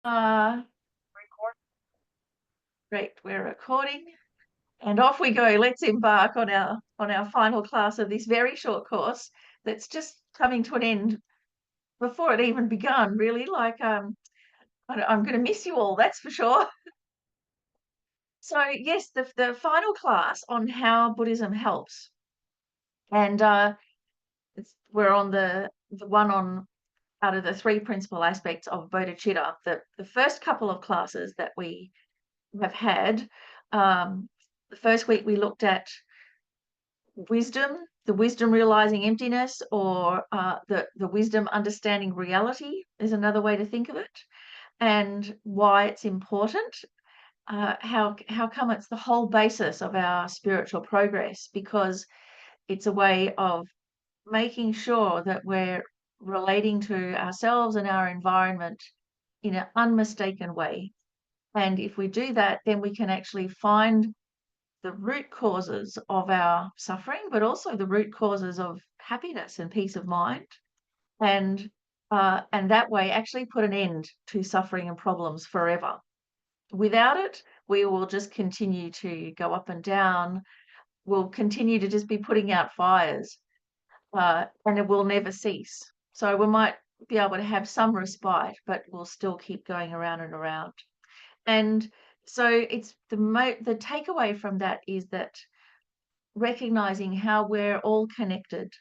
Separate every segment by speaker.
Speaker 1: Uh, Great, we're recording, and off we go. Let's embark on our final class of this very short course that's just coming to an end before it even begun. Really, I'm going to miss you all, that's for sure. So yes, the final class on how Buddhism helps, and we're on the one on out of the three principal aspects of bodhicitta. The first couple of classes that we have had. The first week we looked at wisdom, the wisdom realizing emptiness, or the wisdom understanding reality is another way to think of it, and why it's important. How come it's the whole basis of our spiritual progress, because it's a way of making sure that we're relating to ourselves and our environment in an unmistaken way. And if we do that, then we can actually find the root causes of our suffering, but also the root causes of happiness and peace of mind. And that way actually put an end to suffering and problems forever. Without it, we will just continue to go up and down. We'll continue to just be putting out fires, and it will never cease. So we might be able to have some respite, but we'll still keep going around and around. And so it's the takeaway from that is that recognizing how we're all connected,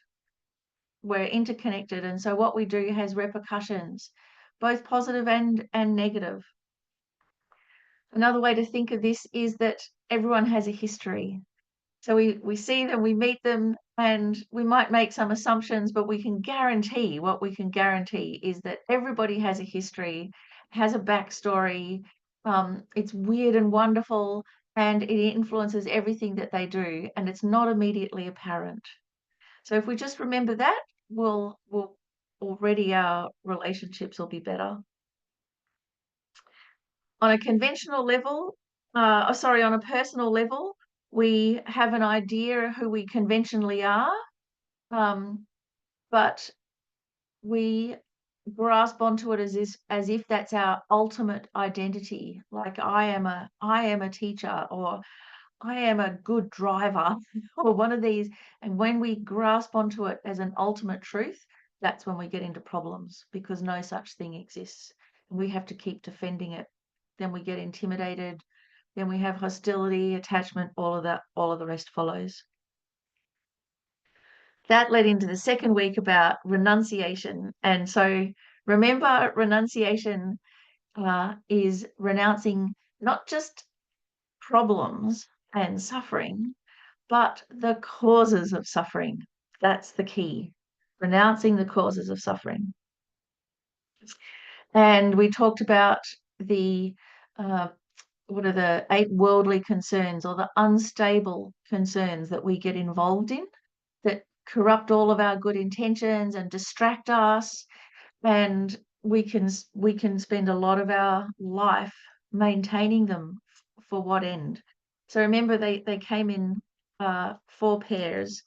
Speaker 1: we're interconnected, and so what we do has repercussions, both positive and negative. Another way to think of this is that everyone has a history. So we see them, we meet them, and we might make some assumptions, but what we can guarantee is that everybody has a history, has a backstory. It's weird and wonderful, and it influences everything that they do, and it's not immediately apparent. So if we just remember that, we'll already our relationships will be better. On a conventional level, on a personal level, we have an idea of who we conventionally are, but we grasp onto it as if that's our ultimate identity. Like I am a teacher, or I am a good driver, or one of these. And when we grasp onto it as an ultimate truth, that's when we get into problems, because no such thing exists. And we have to keep defending it. Then we get intimidated. Then we have hostility, attachment, all of the rest follows. That led into the second week about renunciation. And so remember, renunciation is renouncing not just problems and suffering, but the causes of suffering. That's the key. Renouncing the causes of suffering. And we talked about the what are the 8 worldly concerns, or the unstable concerns that we get involved in, that corrupt all of our good intentions and distract us, and we can spend a lot of our life maintaining them. For what end? So remember, they came in 4 pairs,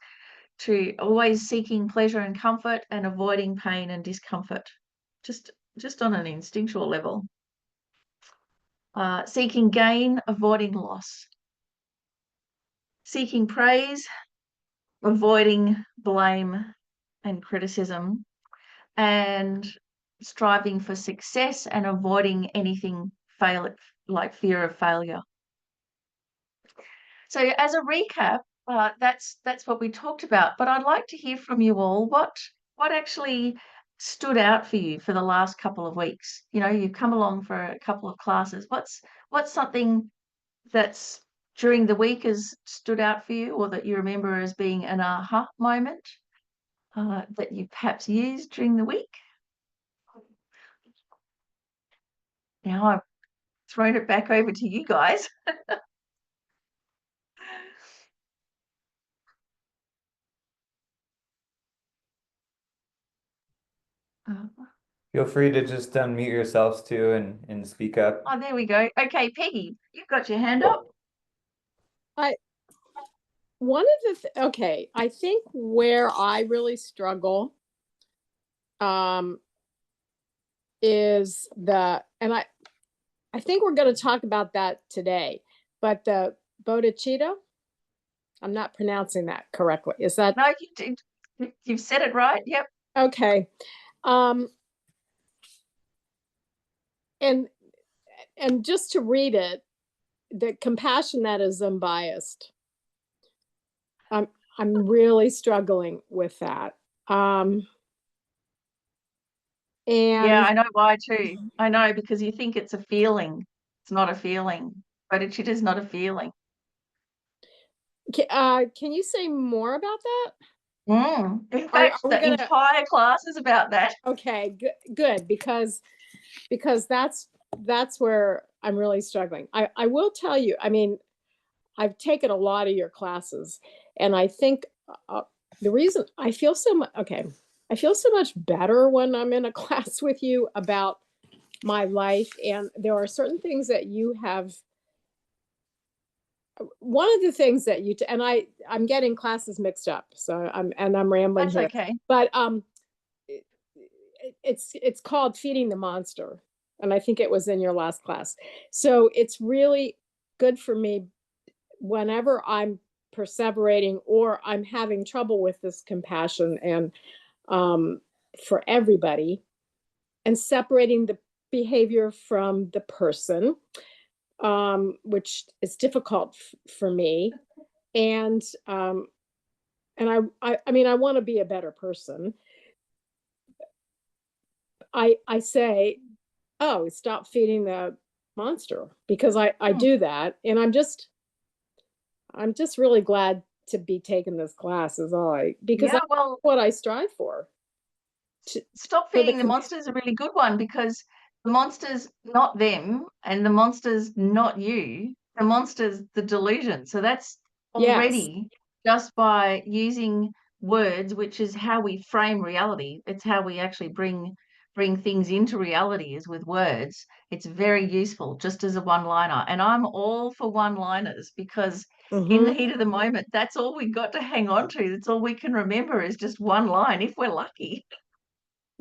Speaker 1: to always seeking pleasure and comfort and avoiding pain and discomfort, just on an instinctual level. Seeking gain, avoiding loss. Seeking praise, avoiding blame and criticism. And striving for success and avoiding anything like fear of failure. So as a recap, that's what we talked about. But I'd like to hear from you all. What actually stood out for you for the last couple of weeks? You know, you've come along for a couple of classes. What's something that's during the week has stood out for you, or that you remember as being an aha moment that you perhaps used during the week? Now I've thrown it back over to you guys.
Speaker 2: Feel free to just unmute yourselves too and speak up.
Speaker 1: Oh, there we go. Okay, Peggy, you've got your hand up.
Speaker 3: I think where I really struggle is I think we're going to talk about that today, but the bodhicitta, I'm not pronouncing that correctly. Is that?
Speaker 1: No, you did. You've said it right. Yep.
Speaker 3: Okay. And just to read it, the compassion that is unbiased. I'm really struggling with that. And
Speaker 1: yeah, I know why too. I know, because you think it's a feeling. It's not a feeling. Bodhicitta is not a feeling.
Speaker 3: Can you say more about that?
Speaker 1: In fact, the entire class is about that.
Speaker 3: Okay, good, because that's where I'm really struggling. I will tell you, I mean, I've taken a lot of your classes, and I think the reason I feel so much, I feel so much better when I'm in a class with you about my life, and there are certain things that you have. One of the things that you and I'm getting classes mixed up, so I'm rambling.
Speaker 1: That's
Speaker 3: here.
Speaker 1: Okay.
Speaker 3: But it's called Feeding the Monster, and I think it was in your last class. So it's really good for me whenever I'm perseverating or I'm having trouble with this compassion and for everybody, and separating the behavior from the person, which is difficult for me. And I mean, I want to be a better person. I say, oh, stop feeding the monster, because I do that, and I'm just really glad to be taking this class, is all because that's what I strive for.
Speaker 1: Stop feeding the monster is a really good one, because the monster's not them, and the monster's not you. The monster's the delusion. So that's already just by using words, which is how we frame reality. It's how we actually bring things into reality, is with words. It's very useful just as a one-liner. And I'm all for one-liners, because in the heat of the moment, that's all we got to hang on to. That's all we can remember, is just one line, if we're lucky.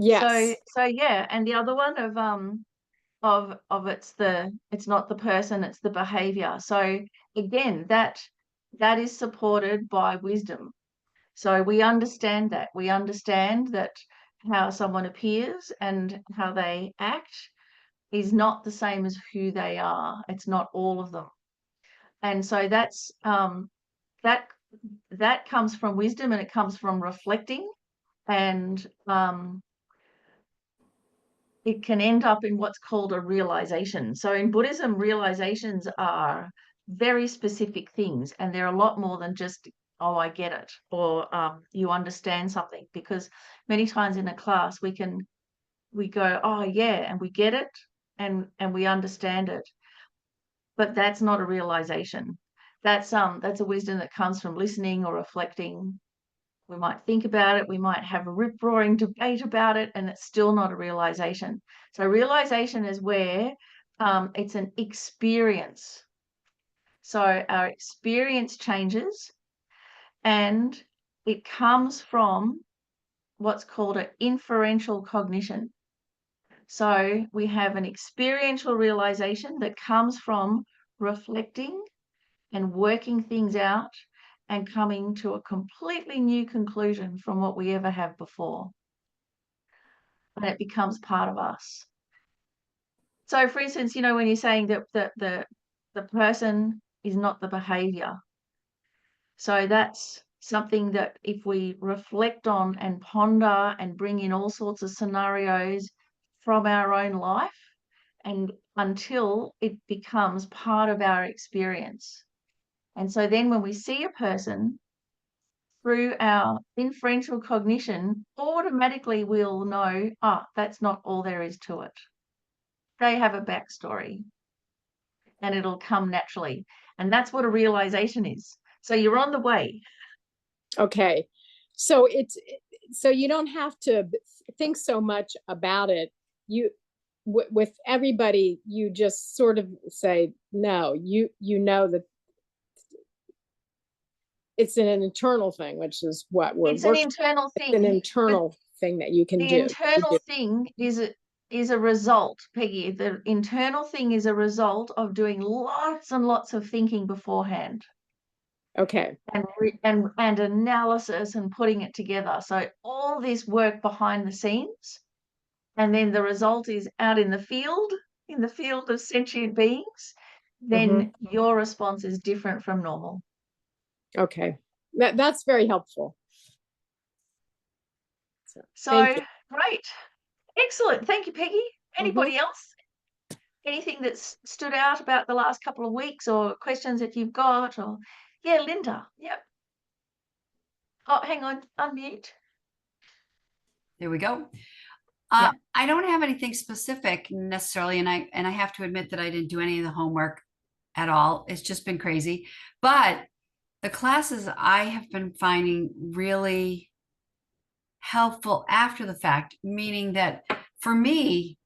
Speaker 3: Yes.
Speaker 1: So yeah, and the other one of it's not the person, it's the behavior. So again, that is supported by wisdom. So we understand that. We understand that how someone appears and how they act is not the same as who they are. It's not all of them. And so that's that comes from wisdom, and it comes from reflecting, and it can end up in what's called a realization. So in Buddhism, realizations are very specific things, and they're a lot more than just, oh, I get it, or you understand something. Because many times in a class we go, oh yeah, and we get it, and we understand it, but that's not a realization. That's a wisdom that comes from listening or reflecting. We might think about it, we might have a rip-roaring debate about it, and it's still not a realization. So realization is where it's an experience. So our experience changes, and it comes from what's called an inferential cognition. So we have an experiential realization that comes from reflecting and working things out and coming to a completely new conclusion from what we ever have before. And it becomes part of us. So for instance, you know, when you're saying that the person is not the behavior. So that's something that if we reflect on and ponder and bring in all sorts of scenarios from our own life, and until it becomes part of our experience. And so then when we see a person, through our inferential cognition, automatically we'll know, that's not all there is to it. They have a backstory, and it'll come naturally. And that's what a realization is. So you're on the way.
Speaker 3: Okay. So so you don't have to think so much about it. With everybody, you just sort of say, no, you know that it's an internal thing, which is what we're
Speaker 1: It's an internal thing.
Speaker 3: An internal thing that you can do.
Speaker 1: The internal thing is is a result, Peggy. The internal thing is a result of doing lots and lots of thinking beforehand.
Speaker 3: Okay.
Speaker 1: And analysis and putting it together. So all this work behind the scenes, and then the result is out in the field of sentient beings, then your response is different from normal.
Speaker 3: Okay. That's very helpful.
Speaker 1: So
Speaker 3: thank you.
Speaker 1: great. Excellent. Thank you, Peggy. Anybody else? Anything that's stood out about the last couple of weeks, or questions that you've got? Or yeah, Linda. Yep. Oh, hang on. Unmute.
Speaker 4: There we go.
Speaker 1: Yeah.
Speaker 4: I don't have anything specific necessarily, and I have to admit that I didn't do any of the homework at all. It's just been crazy. But the classes I have been finding really helpful after the fact, meaning that for me,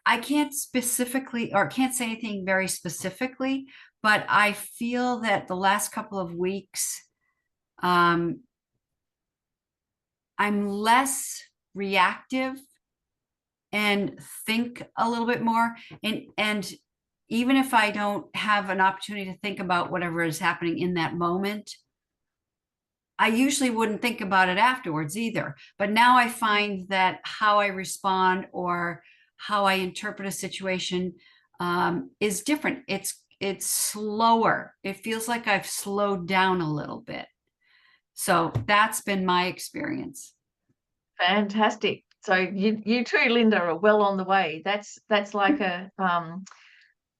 Speaker 4: I can't specifically or can't say anything very specifically, but I feel that the last couple of weeks, I'm less reactive and think a little bit more. And even if I don't have an opportunity to think about whatever is happening in that moment, I usually wouldn't think about it afterwards either. But now I find that how I respond or how I interpret a situation is different. It's slower. It feels like I've slowed down a little bit. So that's been my experience.
Speaker 1: Fantastic. So you too, Linda, are well on the way. That's like a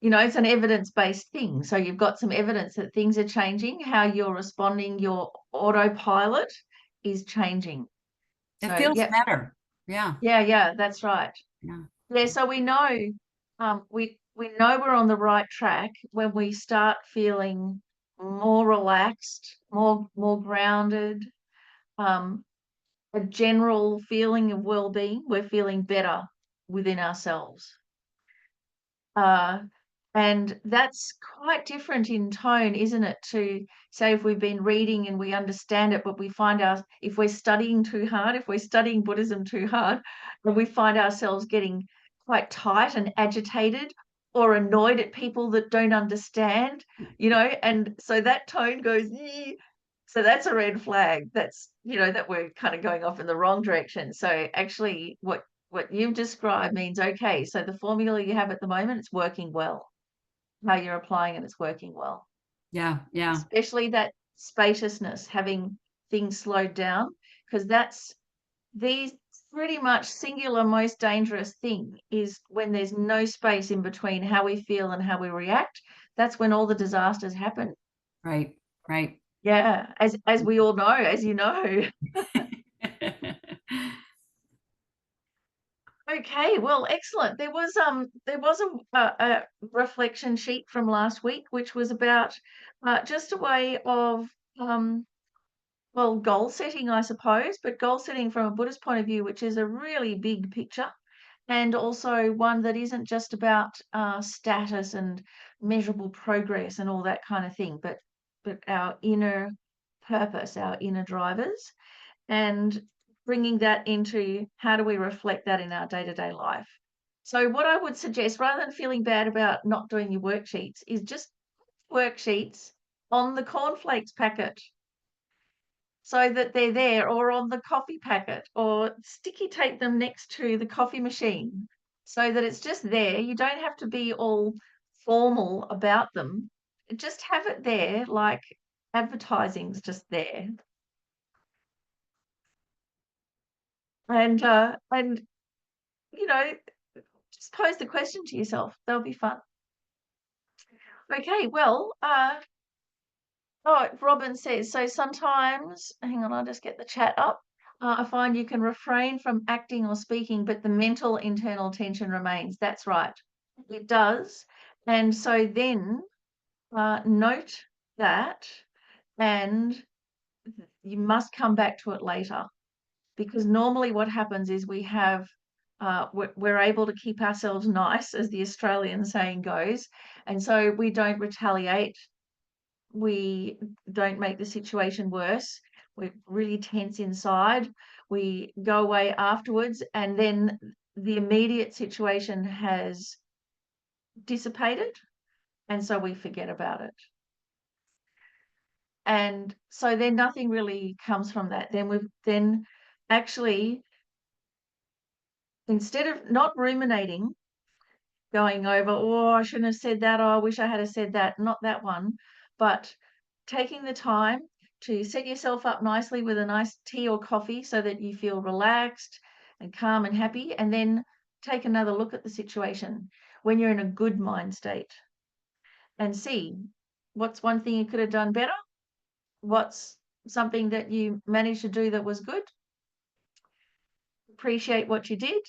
Speaker 1: it's an evidence-based thing. So you've got some evidence that things are changing, how you're responding, your autopilot is changing.
Speaker 4: It feels better. Yeah.
Speaker 1: Yeah, that's right. Yeah, so we know we know we're on the right track when we start feeling more relaxed, more grounded, a general feeling of well-being. We're feeling better within ourselves. And that's quite different in tone, isn't it? To say if we've been reading and we understand it, but we find if we're studying too hard, if we're studying Buddhism too hard, then we find ourselves getting quite tight and agitated or annoyed at people that don't understand, and so that tone goes, "Ee." So that's a red flag. That's, that we're kind of going off in the wrong direction. So actually what you've described means, okay, so the formula you have at the moment, it's working well. How you're applying it, it's working well.
Speaker 4: Yeah.
Speaker 1: Especially that spaciousness, having things slowed down, because that's the pretty much singular most dangerous thing is when there's no space in between how we feel and how we react. That's when all the disasters happen.
Speaker 4: Right.
Speaker 1: Yeah, as we all know, as you know. Okay, well, excellent. There was a reflection sheet from last week, which was about just a way of goal setting, I suppose, but goal setting from a Buddhist point of view, which is a really big picture, and also one that isn't just about status and measurable progress and all that kind of thing, but our inner purpose, our inner drivers, and bringing that into how do we reflect that in our day-to-day life. So what I would suggest, rather than feeling bad about not doing your worksheets, is just worksheets on the cornflakes packet so that they're there, or on the coffee packet, or sticky tape them next to the coffee machine so that it's just there. You don't have to be all formal about them. Just have it there, like advertising's just there. And just pose the question to yourself. That'll be fun. Okay, well, Robin says, so sometimes, hang on, I'll just get the chat up. I find you can refrain from acting or speaking, but the mental internal tension remains. That's right. It does. And so then note that, and you must come back to it later. Because normally what happens is we're able to keep ourselves nice, as the Australian saying goes, and so we don't retaliate. We don't make the situation worse. We're really tense inside. We go away afterwards, and then the immediate situation has dissipated, and so we forget about it. And so then nothing really comes from that. Then actually, instead of not ruminating, going over, oh, I shouldn't have said that, oh, I wish I had said that, not that one, but taking the time to set yourself up nicely with a nice tea or coffee so that you feel relaxed and calm and happy, and then take another look at the situation when you're in a good mind state and see what's one thing you could have done better, what's something that you managed to do that was good, appreciate what you did,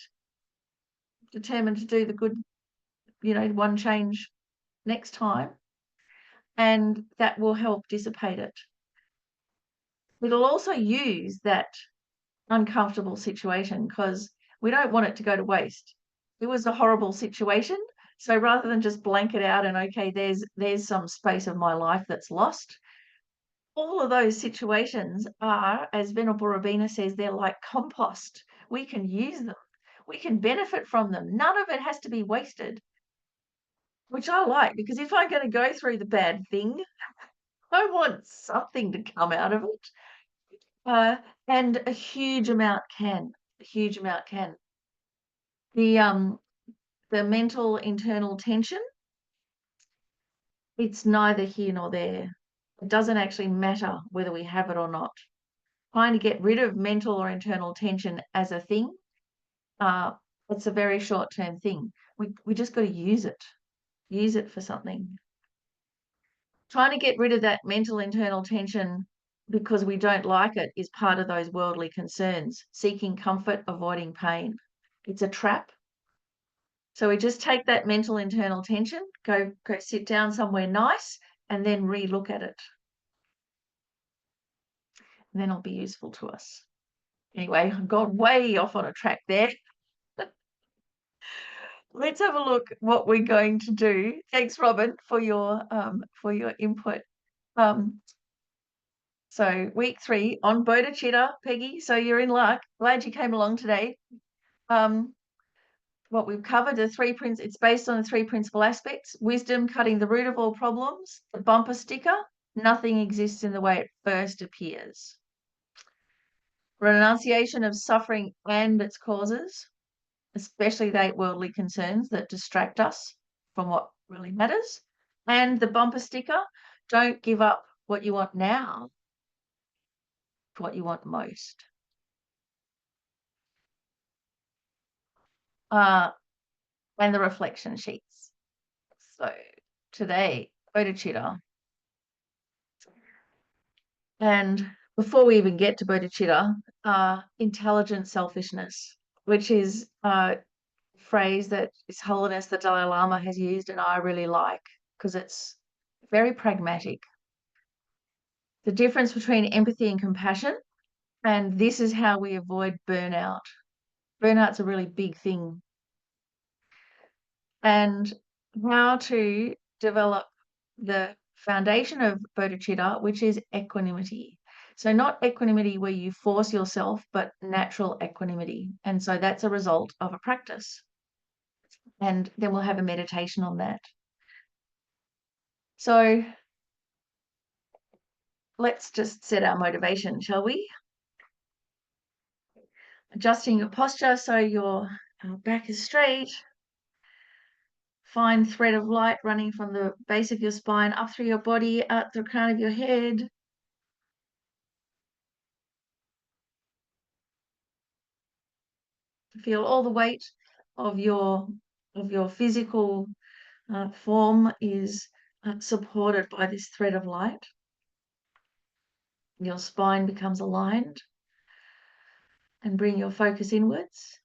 Speaker 1: determined to do the good, one change next time, and that will help dissipate it. It'll also use that uncomfortable situation because we don't want it to go to waste. It was a horrible situation. So rather than just blank it out and, okay, there's some space of my life that's lost, all of those situations are, as Venerable Robina says, they're like compost. We can use them. We can benefit from them. None of it has to be wasted, which I like, because if I'm going to go through the bad thing, I want something to come out of it. And a huge amount can. A huge amount can. The mental internal tension, it's neither here nor there. It doesn't actually matter whether we have it or not. Trying to get rid of mental or internal tension as a thing, it's a very short-term thing. We just got to use it. Use it for something. Trying to get rid of that mental internal tension because we don't like it is part of those worldly concerns, seeking comfort, avoiding pain. It's a trap. So we just take that mental internal tension, go sit down somewhere nice, and then re-look at it. And then it'll be useful to us. Anyway, I've gone way off on a track there. Let's have a look what we're going to do. Thanks, Robin, for your input. So week 3 on bodhicitta, Peggy. So you're in luck. Glad you came along today. What we've covered are it's based on the 3 principal aspects: wisdom, cutting the root of all problems; the bumper sticker, nothing exists in the way it first appears; renunciation of suffering and its causes, especially the 8 worldly concerns that distract us from what really matters; and the bumper sticker, don't give up what you want now for what you want most. And the reflection sheets. So today, bodhicitta. And before we even get to bodhicitta, intelligent selfishness, which is a phrase that His Holiness the Dalai Lama has used, and I really like because it's very pragmatic. The difference between empathy and compassion, and this is how we avoid burnout. Burnout's a really big thing. And how to develop the foundation of bodhicitta, which is equanimity. So not equanimity where you force yourself, but natural equanimity. And so that's a result of a practice. And then we'll have a meditation on that. So let's just set our motivation, shall we? Adjusting your posture so your back is straight. Fine thread of light running from the base of your spine up through your body, out the crown of your head. Feel all the weight of your physical form is supported by this thread of light. Your spine becomes aligned, and bring your focus inwards.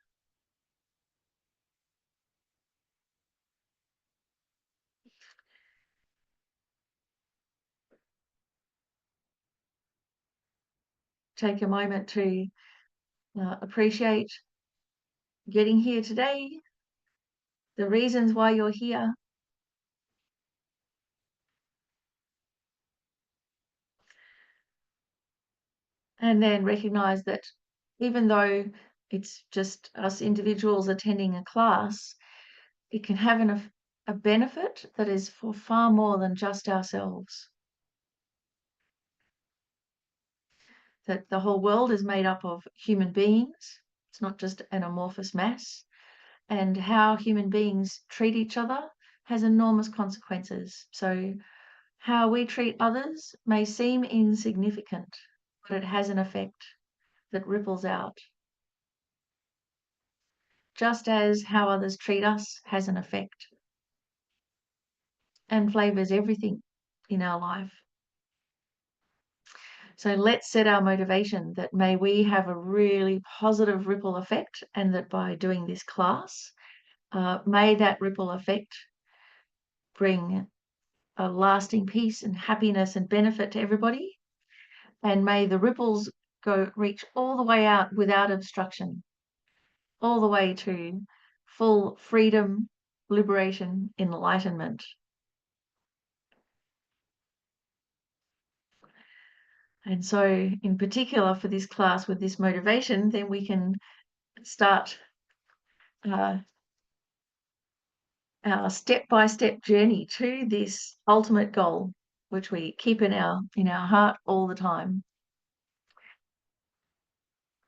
Speaker 1: Take a moment to appreciate getting here today, the reasons why you're here. And then recognize that even though it's just us individuals attending a class, it can have a benefit that is for far more than just ourselves. That the whole world is made up of human beings. It's not just an amorphous mass. And how human beings treat each other has enormous consequences. So how we treat others may seem insignificant, but it has an effect that ripples out. Just as how others treat us has an effect and flavors everything in our life. So let's set our motivation that may we have a really positive ripple effect, and that by doing this class, may that ripple effect bring a lasting peace and happiness and benefit to everybody. And may the ripples reach all the way out without obstruction, all the way to full freedom, liberation, enlightenment. And so in particular for this class with this motivation, then we can start our step-by-step journey to this ultimate goal, which we keep in our heart all the time.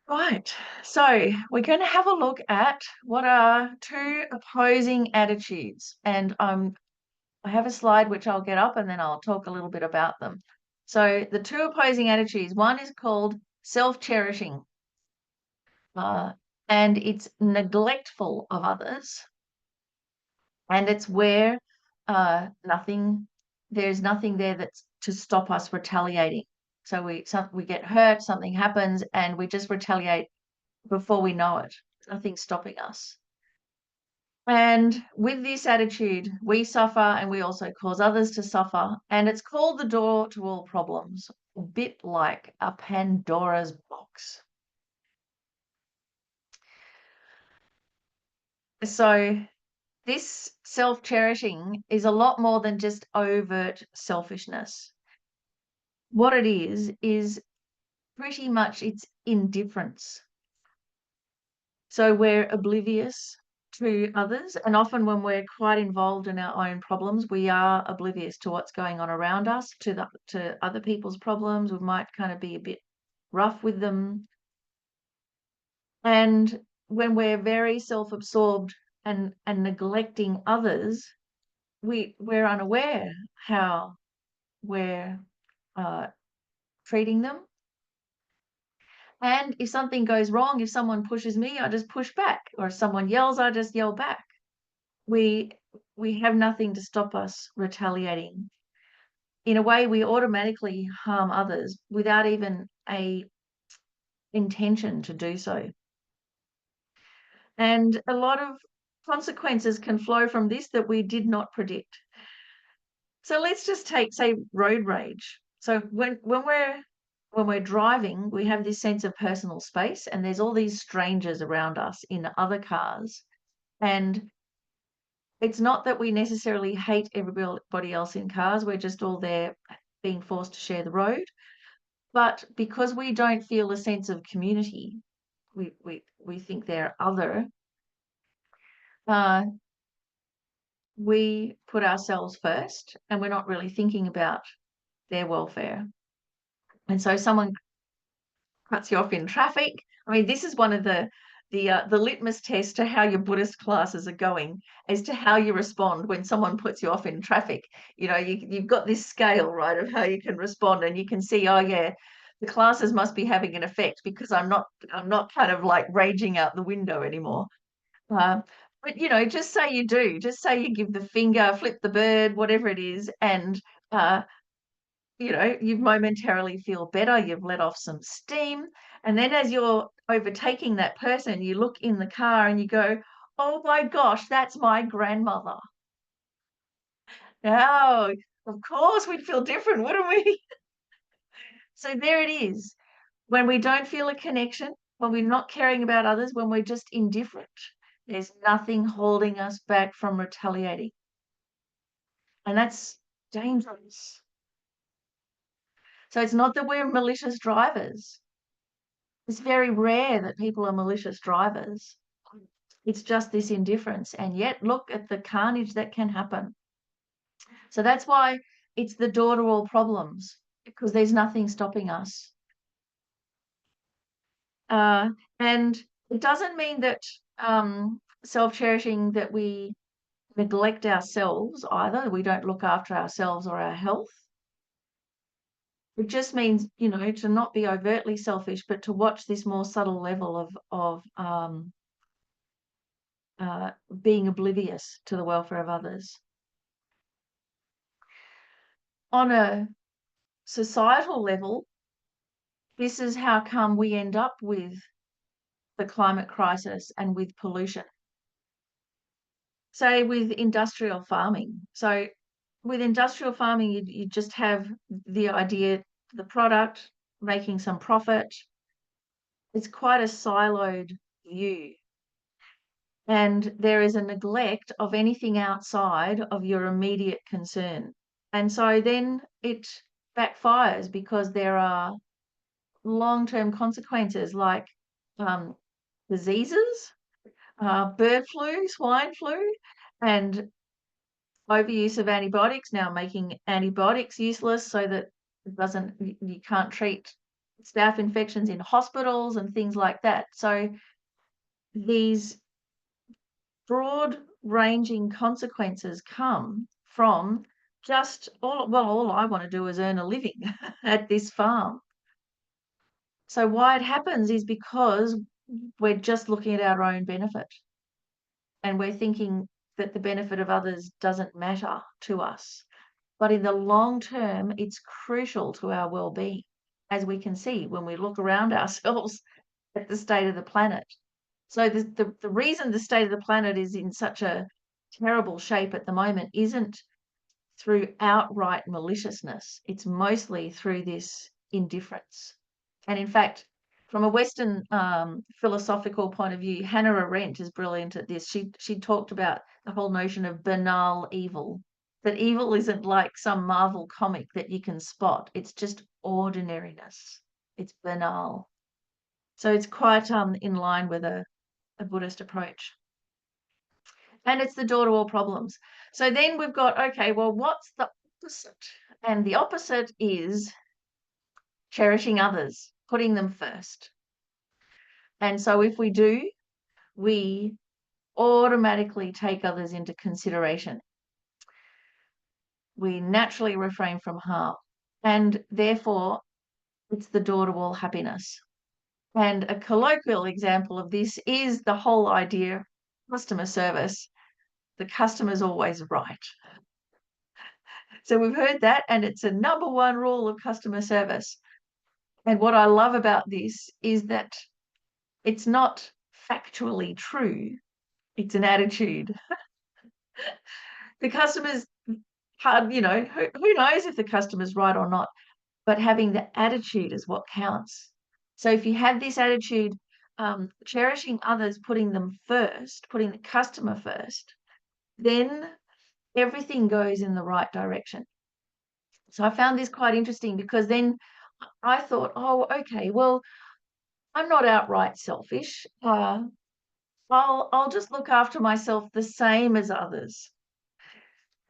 Speaker 1: Right, so we're going to have a look at what are two opposing attitudes, and I have a slide which I'll get up and then I'll talk a little bit about them. So the two opposing attitudes, one is called self-cherishing, and it's neglectful of others, and it's where there's nothing there that's to stop us retaliating. So we get hurt, something happens, and we just retaliate before we know it. Nothing's stopping us. And with this attitude, we suffer and we also cause others to suffer. And it's called the door to all problems, a bit like a Pandora's box. So this self-cherishing is a lot more than just overt selfishness. What it is pretty much it's indifference. So we're oblivious to others, and often when we're quite involved in our own problems, we are oblivious to what's going on around us, to other people's problems. We might kind of be a bit rough with them. And when we're very self-absorbed and neglecting others, we're unaware how we're treating them. And if something goes wrong, if someone pushes me, I just push back, or if someone yells, I just yell back. We have nothing to stop us retaliating. In a way, we automatically harm others without even a intention to do so. And a lot of consequences can flow from this that we did not predict. So let's just take, say, road rage. So when we're driving, we have this sense of personal space, and there's all these strangers around us in other cars. And it's not that we necessarily hate everybody else in cars. We're just all there being forced to share the road. But because we don't feel a sense of community, we think they're other, we put ourselves first, and we're not really thinking about their welfare. And so someone cuts you off in traffic. I mean, this is one of the litmus tests to how your Buddhist classes are going, as to how you respond when someone puts you off in traffic. You know, you've got this scale, right, of how you can respond, and you can see, oh yeah, the classes must be having an effect because I'm not kind of like raging out the window anymore. But you know, just say you do. Just say you give the finger, flip the bird, whatever it is, and you know, you momentarily feel better, you've let off some steam. And then as you're overtaking that person, you look in the car and you go, oh my gosh, that's my grandmother. Now, of course, we'd feel different, wouldn't we? So there it is. When we don't feel a connection, when we're not caring about others, when we're just indifferent, there's nothing holding us back from retaliating. And that's dangerous. So it's not that we're malicious drivers. It's very rare that people are malicious drivers. It's just this indifference. And yet look at the carnage that can happen. So that's why it's the door to all problems, because there's nothing stopping us. And it doesn't mean that self-cherishing, that we neglect ourselves either. We don't look after ourselves or our health. It just means, to not be overtly selfish, but to watch this more subtle level of being oblivious to the welfare of others. On a societal level, this is how come we end up with the climate crisis and with pollution. Say with industrial farming. So with industrial farming, you just have the idea, the product, making some profit. It's quite a siloed view. And there is a neglect of anything outside of your immediate concern. And so then it backfires, because there are long-term consequences like diseases, bird flu, swine flu, and overuse of antibiotics, now making antibiotics useless so that you can't treat staph infections in hospitals and things like that. So these broad-ranging consequences come from just all I want to do is earn a living at this farm. So why it happens is because we're just looking at our own benefit, and we're thinking that the benefit of others doesn't matter to us. But in the long term, it's crucial to our well-being, as we can see when we look around ourselves at the state of the planet. So the reason the state of the planet is in such a terrible shape at the moment isn't through outright maliciousness. It's mostly through this indifference. And in fact, from a Western philosophical point of view, Hannah Arendt is brilliant at this. She talked about the whole notion of banal evil, that evil isn't like some Marvel comic that you can spot. It's just ordinariness. It's banal. So it's quite in line with a Buddhist approach. And it's the door to all problems. So then we've got, okay, well, what's the opposite? And the opposite is cherishing others, putting them first. And so if we do, we automatically take others into consideration. We naturally refrain from harm. And therefore, it's the door to all happiness. And a colloquial example of this is the whole idea of customer service. The customer's always right. So we've heard that, and it's a number one rule of customer service. And what I love about this is that it's not factually true. It's an attitude. The customer's hard, who knows if the customer's right or not, but having the attitude is what counts. So if you have this attitude, cherishing others, putting them first, putting the customer first, then everything goes in the right direction. So I found this quite interesting, because then I thought, oh, okay, well, I'm not outright selfish. I'll just look after myself the same as others.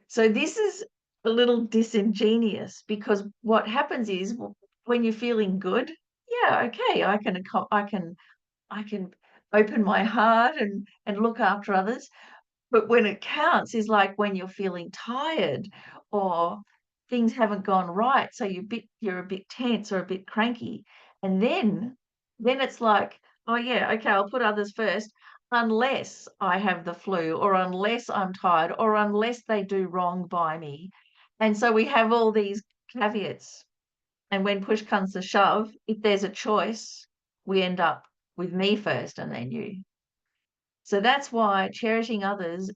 Speaker 1: So this is a little disingenuous, because what happens is when you're feeling good, yeah, okay, I can open my heart and look after others. But when it counts is like when you're feeling tired or things haven't gone right, so you're a bit tense or a bit cranky, and then it's like, oh yeah, okay, I'll put others first, unless I have the flu, or unless I'm tired, or unless they do wrong by me. And so we have all these caveats. And when push comes to shove, if there's a choice, we end up with me first and then you. So that's why cherishing others,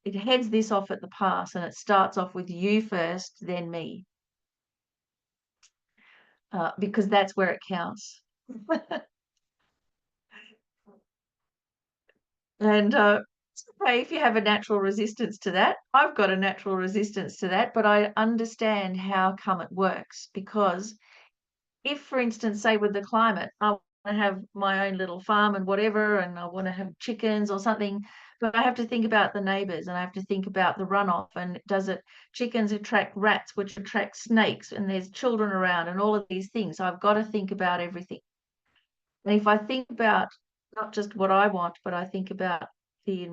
Speaker 1: it heads this off at the pass, and it starts off with you first, then me. Because that's where it counts. And it's okay if you have a natural resistance to that. I've got a natural resistance to that, but I understand how come it works. Because if, for instance, say with the climate, I I have my own little farm and whatever, and I want to have chickens or something, but I have to think about the neighbors, and I have to think about the runoff, and chickens attract rats, which attract snakes, and there's children around and all of these things. So I've got to think about everything. And if I think about not just what I want, but I think about the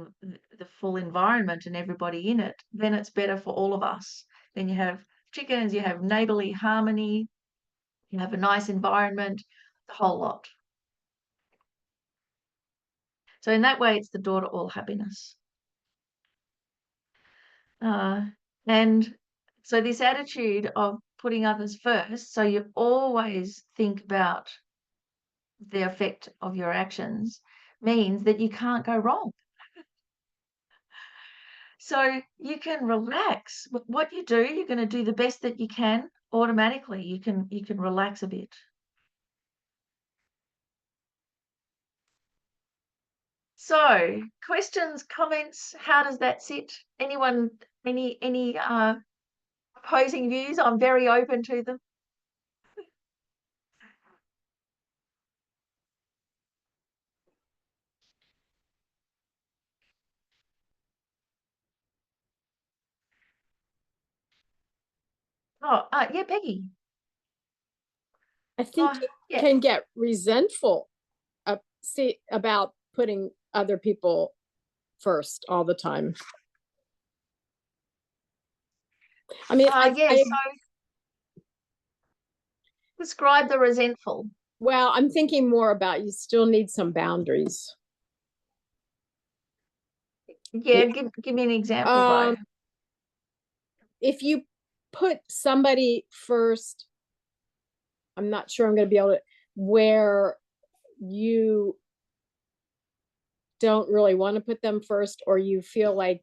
Speaker 1: full environment and everybody in it, then it's better for all of us. Then you have chickens, you have neighborly harmony, you have a nice environment, the whole lot. So in that way, it's the door to all happiness. And so this attitude of putting others first, so you always think about the effect of your actions, means that you can't go wrong. So you can relax. What you do, you're going to do the best that you can automatically. You can relax a bit. So questions, comments, how does that sit? Anyone, any opposing views? I'm very open to them. Oh, yeah, Peggy.
Speaker 3: I think you
Speaker 1: Yeah.
Speaker 3: can get resentful about putting other people first all the time. I mean,
Speaker 1: So describe the resentful.
Speaker 3: well, I'm thinking more about you still need some boundaries.
Speaker 1: Yeah, give me an example, though.
Speaker 3: If you put somebody first, I'm not sure I'm going to be able to, where you don't really want to put them first, or you feel like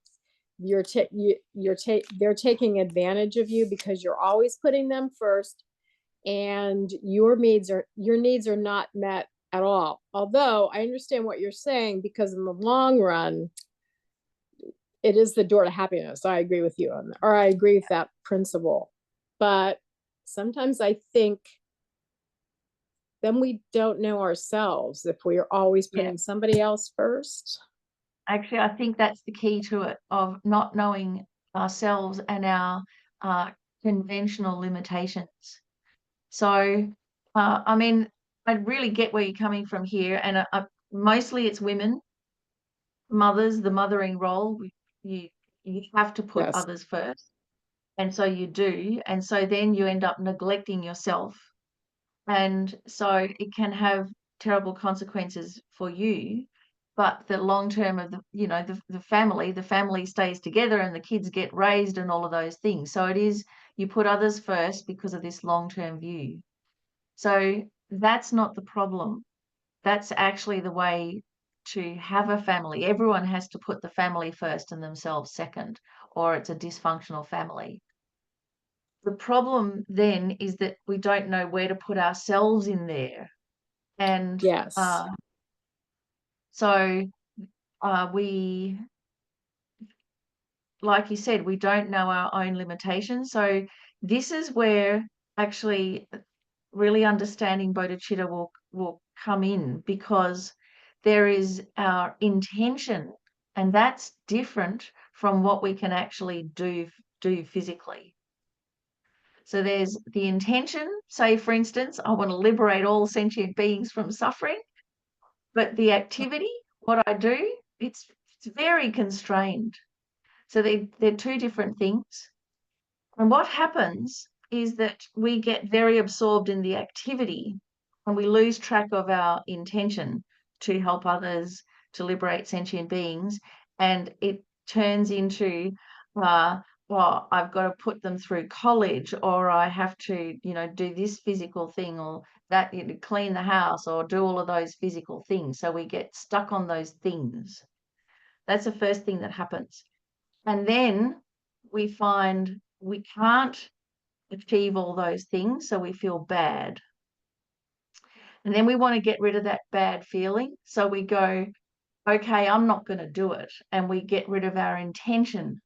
Speaker 3: they're taking advantage of you because you're always putting them first, and your needs are not met at all. Although I understand what you're saying, because in the long run, it is the door to happiness. I agree with you on that, or I agree with that principle. But sometimes I think then we don't know ourselves if we are always putting somebody else first.
Speaker 1: Actually, I think that's the key to it, of not knowing ourselves and our conventional limitations. So, I mean, I really get where you're coming from here, and mostly it's women, mothers, the mothering role. You have to put others first, and so you do, and so then you end up neglecting yourself, and so it can have terrible consequences for you. But the long term of the family stays together, and the kids get raised and all of those things. So it is, you put others first because of this long-term view. So that's not the problem. That's actually the way to have a family. Everyone has to put the family first and themselves second, or it's a dysfunctional family. The problem then is that we don't know where to put ourselves in there. And so we, like you said, we don't know our own limitations. So this is where actually really understanding bodhicitta will come in, because there is our intention, and that's different from what we can actually do physically. So there's the intention. Say, for instance, I want to liberate all sentient beings from suffering, but the activity, what I do, it's very constrained. So they're two different things. And what happens is that we get very absorbed in the activity, and we lose track of our intention to help others, to liberate sentient beings, and it turns into, well, I've got to put them through college, or I have to, do this physical thing, or that, clean the house, or do all of those physical things. So we get stuck on those things. That's the first thing that happens. And then we find we can't achieve all those things, so we feel bad. And then we want to get rid of that bad feeling. So we go, okay, I'm not going to do it. And we get rid of our intention.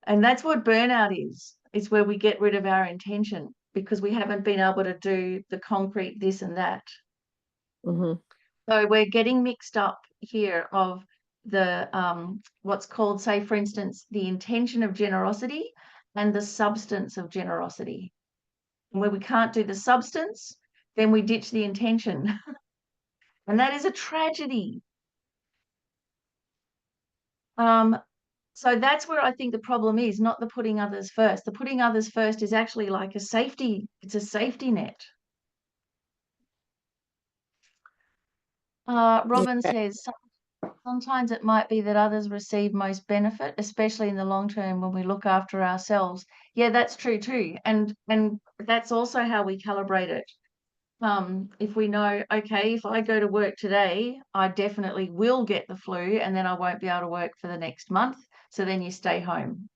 Speaker 1: And that's what burnout is. It's where we get rid of our intention. because we haven't been able to do the concrete this and that.
Speaker 3: Mhm.
Speaker 1: So we're getting mixed up here of the what's called, say, for instance, the intention of generosity and the substance of generosity. And where we can't do the substance, then we ditch the intention. And that is a tragedy. So that's where I think the problem is, not the putting others first. The putting others first is actually like a safety, it's a safety net. Robin
Speaker 3: Okay.
Speaker 1: says, sometimes it might be that others receive most benefit, especially in the long term when we look after ourselves. Yeah, that's true too. And that's also how we calibrate it. If we know, okay, if I go to work today, I definitely will get the flu and then I won't be able to work for the next month. So then you stay home.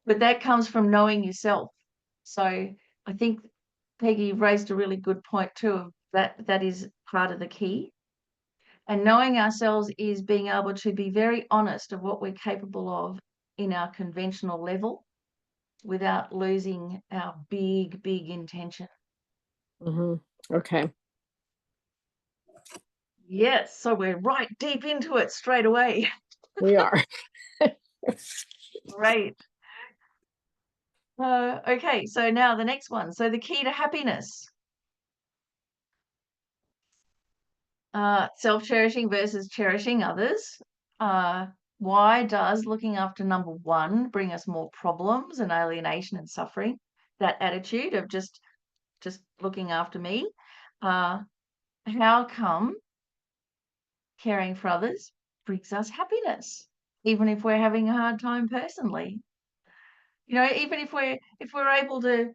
Speaker 1: But that comes from knowing yourself. So I think Peggy raised a really good point too, of that is part of the key. And knowing ourselves is being able to be very honest of what we're capable of in our conventional level without losing our big, big intention.
Speaker 3: Mhm. Okay.
Speaker 1: Yes, so we're right deep into it straight away.
Speaker 3: We are.
Speaker 1: Great. Okay, so now the next one. So the key to happiness. Self-cherishing versus cherishing others. Why does looking after number one bring us more problems and alienation and suffering? That attitude of just looking after me. How come caring for others brings us happiness, even if we're having a hard time personally? You know, even if we're able to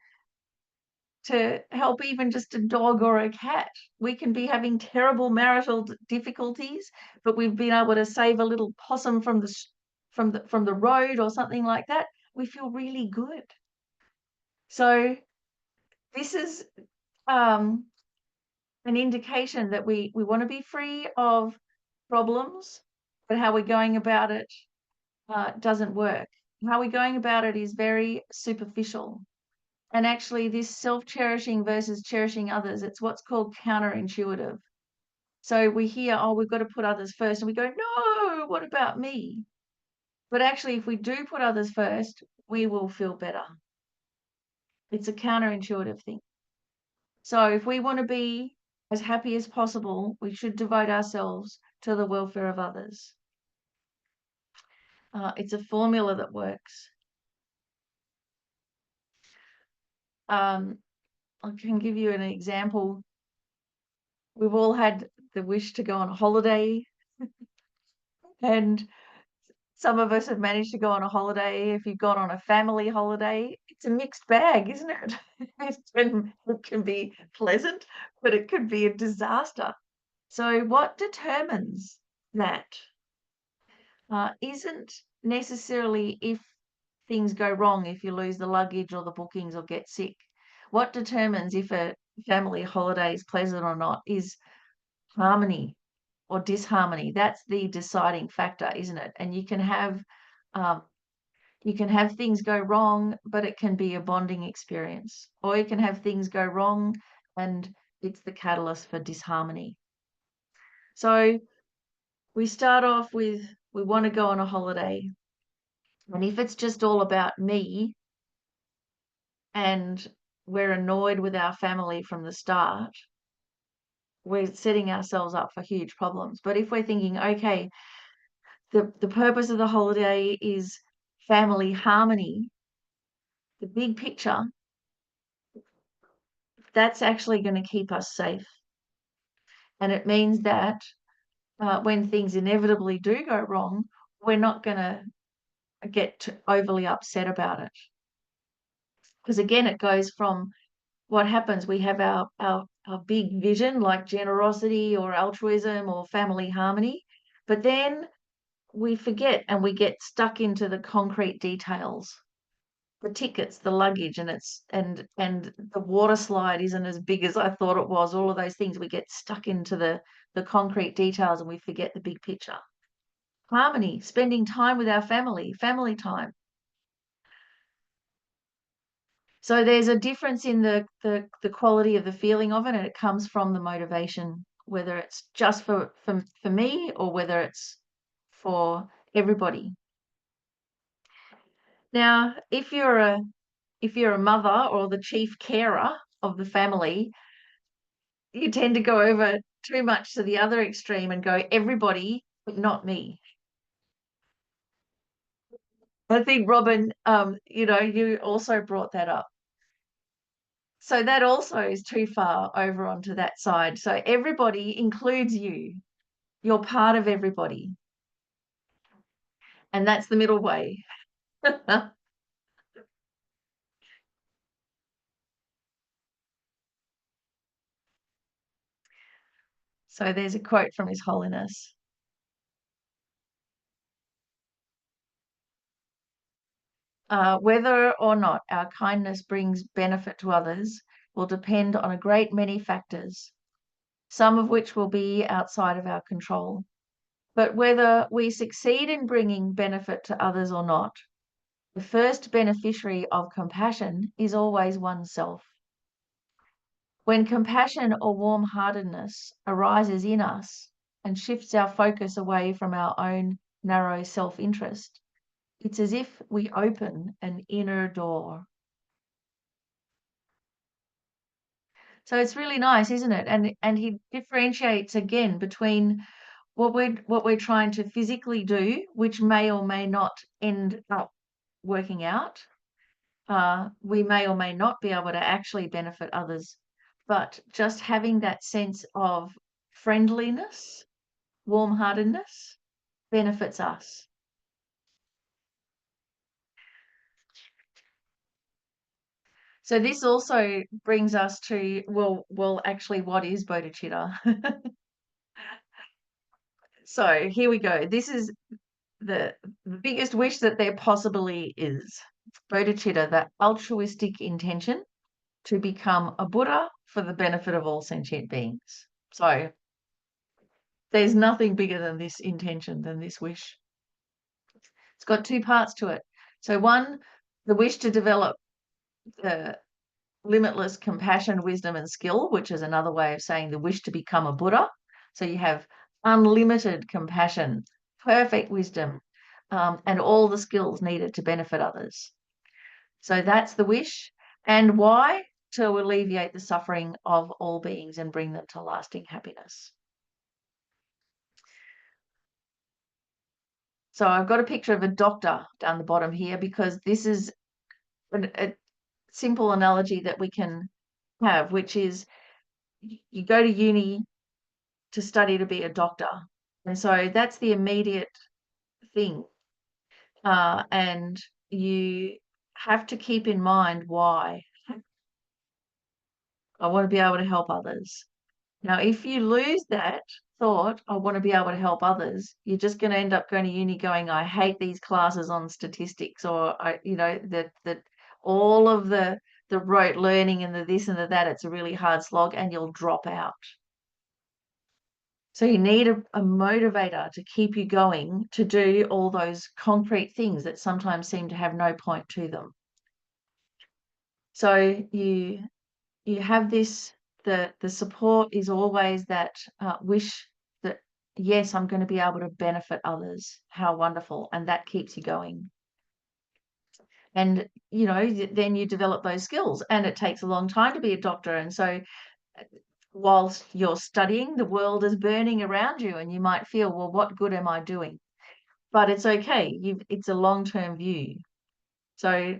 Speaker 1: help even just a dog or a cat. We can be having terrible marital difficulties, but we've been able to save a little possum from the road or something like that. We feel really good. So this is an indication that we want to be free of problems, but how we're going about it doesn't work. How we're going about it is very superficial. And actually, this self-cherishing versus cherishing others, it's what's called counterintuitive. So we hear, oh, we've got to put others first. And we go, no, what about me? But actually, if we do put others first, we will feel better. It's a counterintuitive thing. So if we want to be as happy as possible, we should devote ourselves to the welfare of others. It's a formula that works. I can give you an example. We've all had the wish to go on a holiday, and some of us have managed to go on a holiday. If you've gone on a family holiday, it's a mixed bag, isn't it? It can be pleasant, but it could be a disaster. So what determines that isn't necessarily if things go wrong, if you lose the luggage or the bookings or get sick. What determines if a family holiday is pleasant or not is harmony or disharmony. That's the deciding factor, isn't it? And you can have things go wrong, but it can be a bonding experience, or you can have things go wrong and it's the catalyst for disharmony. So we start off with, we want to go on a holiday, and if it's just all about me and we're annoyed with our family from the start, we're setting ourselves up for huge problems. But if we're thinking, okay, the purpose of the holiday is family harmony, the big picture, that's actually going to keep us safe. And it means that when things inevitably do go wrong, we're not going to get overly upset about it. Because again, it goes from what happens. We have our big vision like generosity or altruism or family harmony, but then we forget and we get stuck into the concrete details. The tickets, the luggage, and the water slide isn't as big as I thought it was. All of those things, we get stuck into the concrete details and we forget the big picture. Harmony, spending time with our family time. So there's a difference in the quality of the feeling of it, and it comes from the motivation, whether it's just for me or whether it's for everybody. Now, if you're a mother or the chief carer of the family, you tend to go over too much to the other extreme and go everybody, but not me. I think, Robin, you also brought that up. So that also is too far over onto that side. So everybody includes you. You're part of everybody. And that's the middle way. So there's a quote from His Holiness. Whether or not our kindness brings benefit to others will depend on a great many factors, some of which will be outside of our control. But whether we succeed in bringing benefit to others or not, the first beneficiary of compassion is always oneself. When compassion or warm-heartedness arises in us and shifts our focus away from our own narrow self-interest, it's as if we open an inner door. So it's really nice, isn't it? And he differentiates again between what we're trying to physically do, which may or may not end up working out. We may or may not be able to actually benefit others, but just having that sense of friendliness, warm-heartedness benefits us. So this also brings us to, well, actually, what is bodhicitta? So here we go. This is the biggest wish that there possibly is. Bodhicitta, the altruistic intention to become a Buddha for the benefit of all sentient beings. So there's nothing bigger than this intention, than this wish. It's got two parts to it. So one, the wish to develop the limitless compassion, wisdom, and skill, which is another way of saying the wish to become a Buddha. So you have unlimited compassion, perfect wisdom, and all the skills needed to benefit others. So that's the wish. And why? To alleviate the suffering of all beings and bring them to lasting happiness. So I've got a picture of a doctor down the bottom here because this is a simple analogy that we can have, which is you go to uni to study to be a doctor. And so that's the immediate thing. And you have to keep in mind why. I want to be able to help others. Now, if you lose that thought, I want to be able to help others, you're just going to end up going to uni going, I hate these classes on statistics, or that all of the rote learning and the this and the that, it's a really hard slog, and you'll drop out. So you need a motivator to keep you going to do all those concrete things that sometimes seem to have no point to them. So you have this, the support is always that wish that, yes, I'm going to be able to benefit others. How wonderful. And that keeps you going. And, then you develop those skills, and it takes a long time to be a doctor. And so whilst you're studying, the world is burning around you, and you might feel, well, what good am I doing? But it's okay. It's a long-term view. So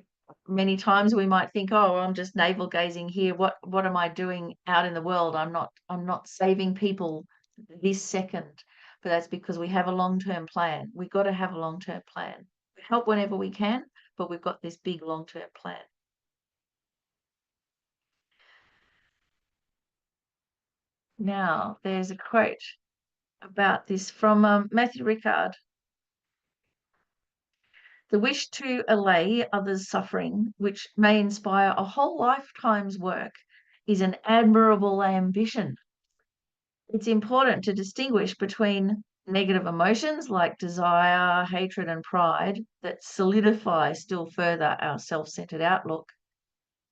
Speaker 1: many times we might think, oh, I'm just navel gazing here. What am I doing out in the world? I'm not saving people this second. But that's because we have a long-term plan. We've got to have a long-term plan. We help whenever we can, but we've got this big long-term plan. Now, there's a quote about this from Matthew Ricard. The wish to allay others' suffering, which may inspire a whole lifetime's work, is an admirable ambition. It's important to distinguish between negative emotions like desire, hatred, and pride that solidify still further our self-centered outlook,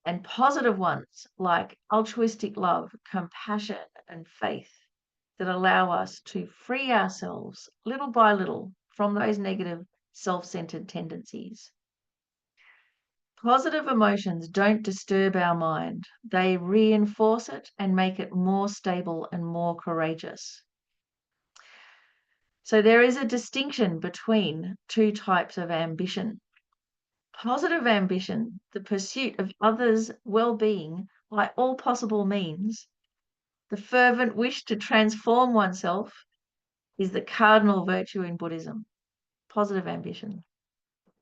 Speaker 1: and positive ones like altruistic love, compassion, and faith that allow us to free ourselves little by little from those negative self-centered tendencies. Positive emotions don't disturb our mind. They reinforce it and make it more stable and more courageous. So there is a distinction between two types of ambition. Positive ambition, the pursuit of others' well-being by all possible means, the fervent wish to transform oneself, is the cardinal virtue in Buddhism. Positive ambition.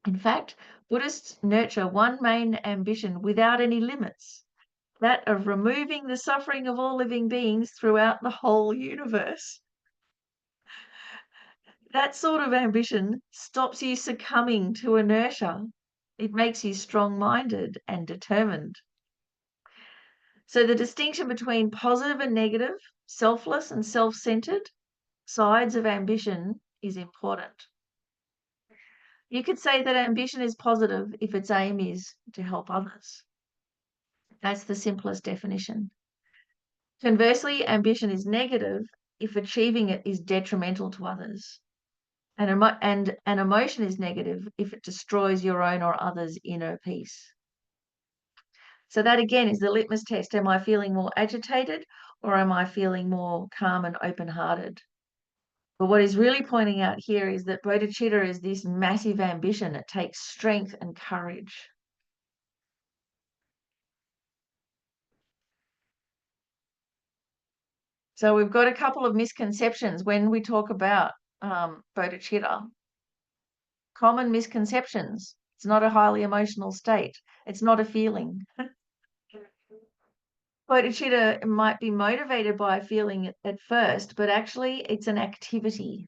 Speaker 1: In fact, Buddhists nurture one main ambition without any limits, that of removing the suffering of all living beings throughout the whole universe. That sort of ambition stops you succumbing to inertia. It makes you strong-minded and determined. So the distinction between positive and negative, selfless and self-centered sides of ambition is important. You could say that ambition is positive if its aim is to help others. That's the simplest definition. Conversely, ambition is negative if achieving it is detrimental to others. And an emotion is negative if it destroys your own or others' inner peace. So that again is the litmus test. Am I feeling more agitated or am I feeling more calm and open-hearted? But what is really pointing out here is that bodhicitta is this massive ambition. It takes strength and courage. So we've got a couple of misconceptions when we talk about bodhicitta. Common misconceptions. It's not a highly emotional state. It's not a feeling. Bodhicitta might be motivated by a feeling at first, but actually it's an activity.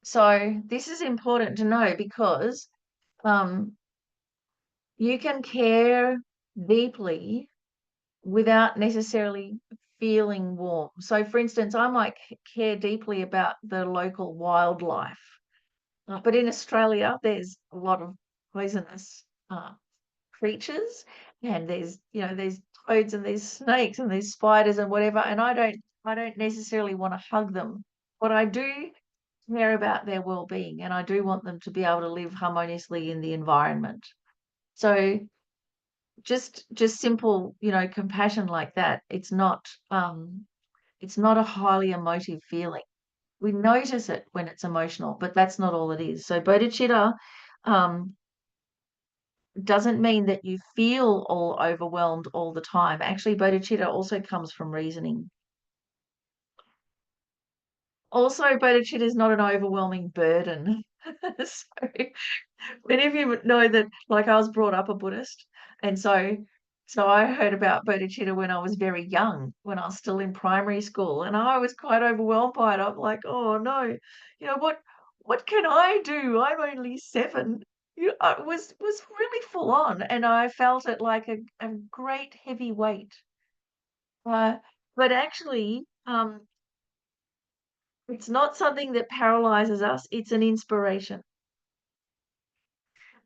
Speaker 1: So this is important to know because you can care deeply without necessarily feeling warm. So for instance, I might care deeply about the local wildlife, but in Australia, there's a lot of poisonous creatures, and there's toads and there's snakes and there's spiders and whatever, and I don't necessarily want to hug them, but I do care about their well-being, and I do want them to be able to live harmoniously in the environment. So just simple, compassion like that. It's not a highly emotive feeling. We notice it when it's emotional, but that's not all it is. So bodhicitta doesn't mean that you feel all overwhelmed all the time. Actually, bodhicitta also comes from reasoning. Also, bodhicitta is not an overwhelming burden. So many of you know that, like, I was brought up a Buddhist, and so I heard about bodhicitta when I was very young, when I was still in primary school, and I was quite overwhelmed by it. I'm like, oh no, what can I do? I'm only 7. It was really full on, and I felt it like a great heavy weight. But actually, it's not something that paralyzes us. It's an inspiration.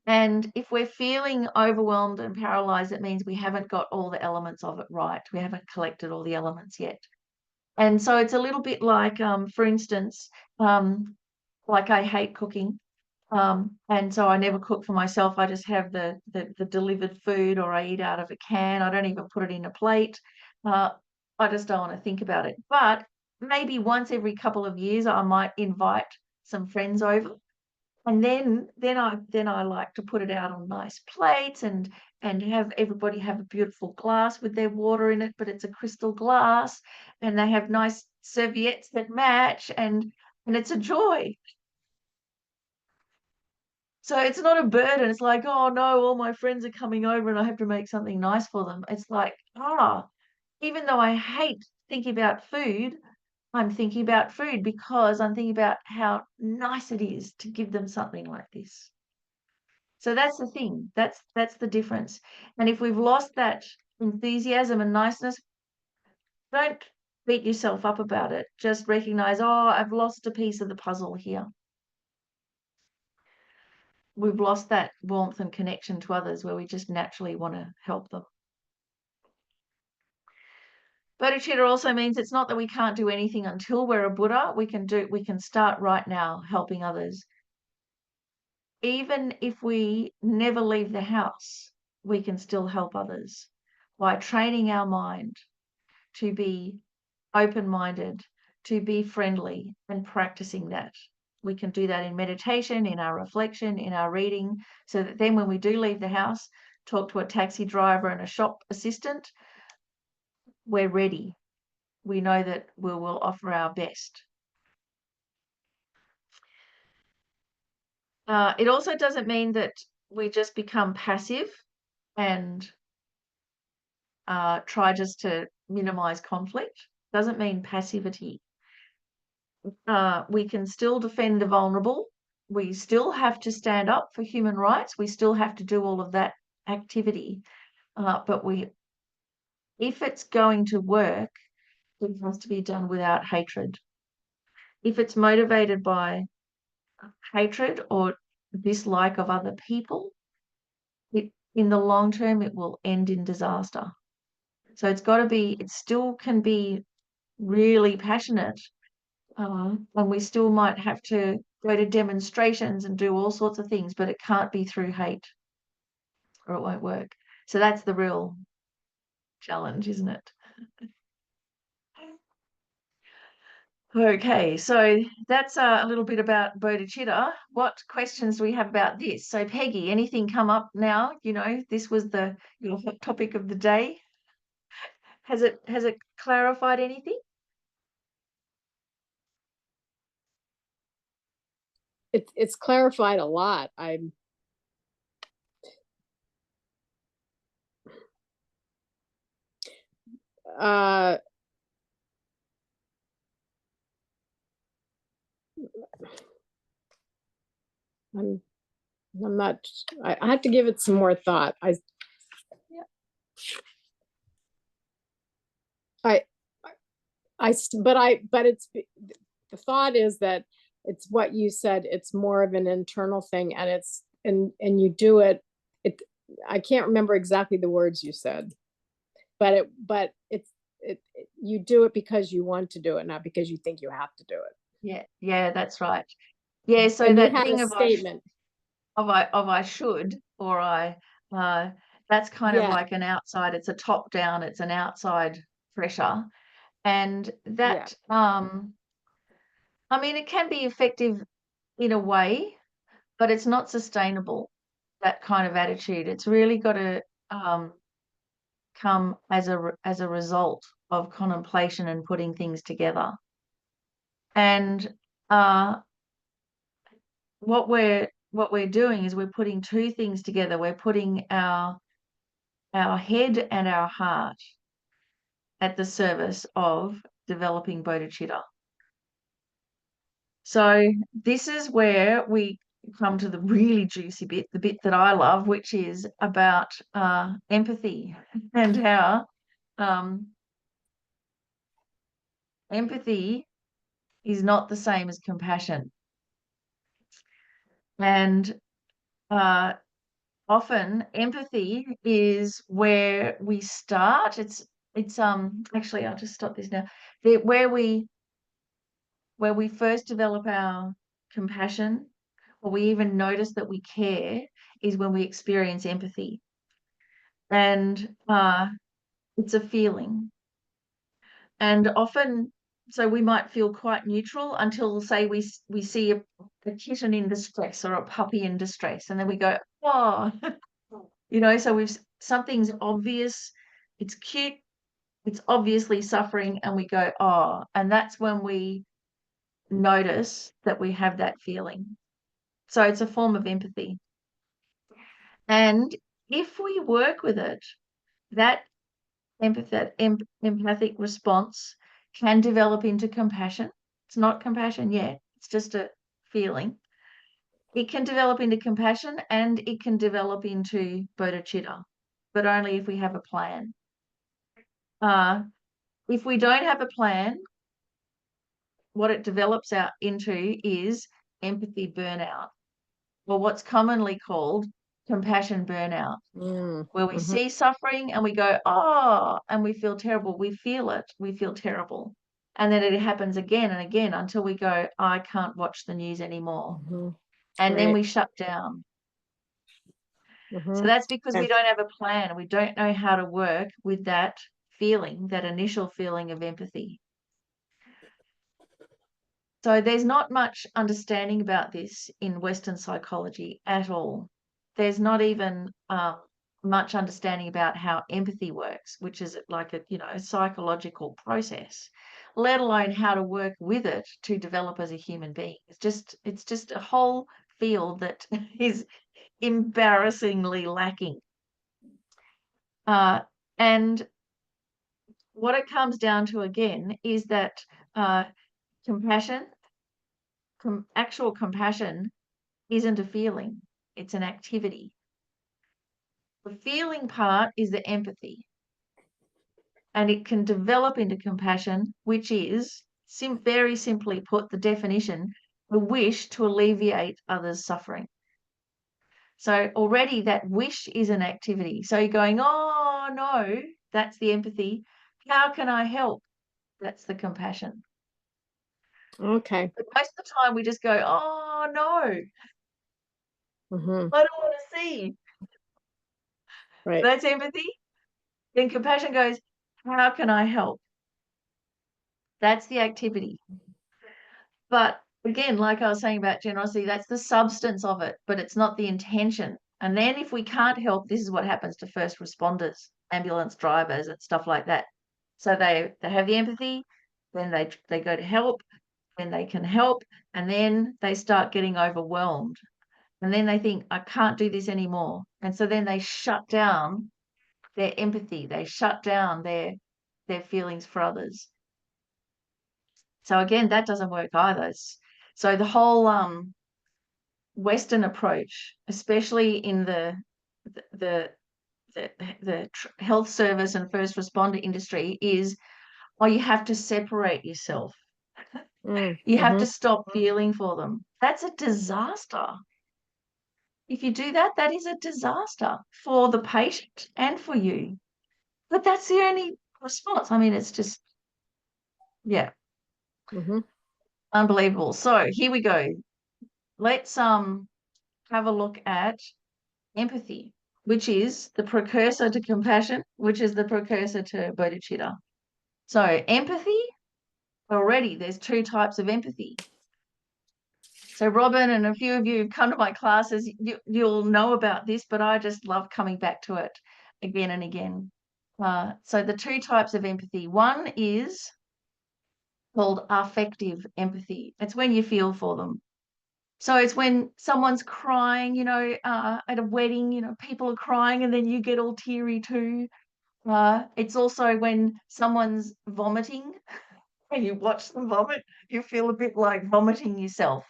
Speaker 1: And if we're feeling overwhelmed and paralyzed, it means we haven't got all the elements of it right. We haven't collected all the elements yet. And so it's a little bit like, for instance, like I hate cooking. And so I never cook for myself. I just have the delivered food, or I eat out of a can. I don't even put it in a plate. I just don't want to think about it. But maybe once every couple of years, I might invite some friends over. And then I like to put it out on nice plates and have everybody have a beautiful glass with their water in it, but it's a crystal glass, and they have nice serviettes that match, and it's a joy. So it's not a burden. It's like, oh no, all my friends are coming over and I have to make something nice for them. It's like, even though I hate thinking about food, I'm thinking about food because I'm thinking about how nice it is to give them something like this. So that's the thing. That's the difference. And if we've lost that enthusiasm and niceness, don't beat yourself up about it. Just recognize, oh, I've lost a piece of the puzzle here. we've lost that warmth and connection to others where we just naturally want to help them. Bodhicitta also means it's not that we can't do anything until we're a Buddha. We can start right now helping others. Even if we never leave the house, we can still help others by training our mind to be open-minded, to be friendly, and practicing that. We can do that in meditation, in our reflection, in our reading, so that then when we do leave the house, talk to a taxi driver and a shop assistant, we're ready. We know that we will offer our best. It also doesn't mean that we just become passive and try just to minimize conflict. Doesn't mean passivity. We can still defend the vulnerable. We still have to stand up for human rights. We still have to do all of that activity. But if it's going to work, it has to be done without hatred. If it's motivated by hatred or dislike of other people, in the long term, it will end in disaster. So it still can be really passionate. And we still might have to go to demonstrations and do all sorts of things, but it can't be through hate or it won't work. So that's the real challenge, isn't it? Okay, so that's a little bit about bodhicitta. What questions do we have about this? So Peggy, anything come up now? You know, this was your hot topic of the day. Has it clarified anything?
Speaker 3: It's clarified a lot. I'm not, I have to give it some more thought. But it's, the thought is that it's what you said, it's more of an internal thing, and and you do it, I can't remember exactly the words you said, but you do it because you want to do it, not because you think you have to do it.
Speaker 1: Yeah, that's right. Yeah, so
Speaker 3: and
Speaker 1: that
Speaker 3: you had
Speaker 1: thing
Speaker 3: a statement
Speaker 1: of I should, or that's kind of
Speaker 3: Yeah.
Speaker 1: like an outside, it's a top down, it's an outside pressure. And that I mean, it can be effective in a way, but it's not sustainable, that kind of attitude. It's really got to come as a result of contemplation and putting things together. And what we're doing is we're putting two things together. We're putting our head and our heart at the service of developing bodhicitta. So this is where we come to the really juicy bit, the bit that I love, which is about empathy and how empathy is not the same as compassion. And often empathy is where we start. It's actually, I'll just stop this now. Where we first develop our compassion, or we even notice that we care, is when we experience empathy. And it's a feeling. And often, so we might feel quite neutral until, say, we see a kitten in distress or a puppy in distress, and then we go, oh, you know, so something's obvious, it's cute, it's obviously suffering, and we go, oh, and that's when we notice that we have that feeling. So it's a form of empathy. And if we work with it, that empathic response can develop into compassion. It's not compassion yet, it's just a feeling. It can develop into compassion, and it can develop into bodhicitta, but only if we have a plan. If we don't have a plan, what it develops out into is empathy burnout. or what's commonly called compassion burnout, where we see suffering and we go, oh, and we feel terrible. We feel it. We feel terrible. And then it happens again and again until we go, I can't watch the news anymore. And then we shut down. So that's because we don't have a plan. We don't know how to work with that feeling, that initial feeling of empathy. So there's not much understanding about this in Western psychology at all. There's not even much understanding about how empathy works, which is like a psychological process, let alone how to work with it to develop as a human being. It's just a whole field that is embarrassingly lacking. And what it comes down to again is that compassion, actual compassion, isn't a feeling, it's an activity. The feeling part is the empathy, and it can develop into compassion, which is, very simply put, the definition, the wish to alleviate others' suffering. So already that wish is an activity. So you're going, oh no, that's the empathy. How can I help? That's the compassion.
Speaker 3: Okay.
Speaker 1: But most of the time we just go, oh no, I don't want to see.
Speaker 3: Right.
Speaker 1: So that's empathy. Then compassion goes, how can I help? That's the activity. But again, like I was saying about generosity, that's the substance of it, but it's not the intention. And then if we can't help, this is what happens to first responders, ambulance drivers and stuff like that. So they have the empathy, then they go to help, then they can help, and then they start getting overwhelmed. And then they think, I can't do this anymore. And so then they shut down their empathy. They shut down their feelings for others. So again, that doesn't work either. So the whole Western approach, especially in the health service and first responder industry, is, oh, you have to separate yourself. You have to stop feeling for them. That's a disaster. If you do that, that is a disaster for the patient and for you. But that's the only response. I mean, it's just, yeah, unbelievable. So here we go. Let's have a look at empathy, which is the precursor to compassion, which is the precursor to bodhicitta. So empathy, already there's two types of empathy. So Robin and a few of you who've come to my classes, you'll know about this, but I just love coming back to it again and again. So the two types of empathy. One is called affective empathy. It's when you feel for them. So it's when someone's crying, at a wedding, people are crying and then you get all teary too. It's also when someone's vomiting and you watch them vomit, you feel a bit like vomiting yourself.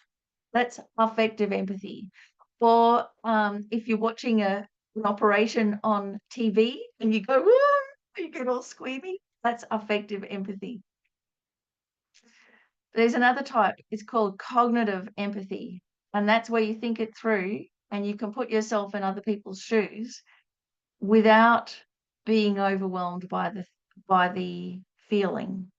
Speaker 1: That's affective empathy. Or if you're watching an operation on TV and you go, you get all squeamy, that's affective empathy. There's another type, it's called cognitive empathy. And that's where you think it through and you can put yourself in other people's shoes without being overwhelmed by the feeling.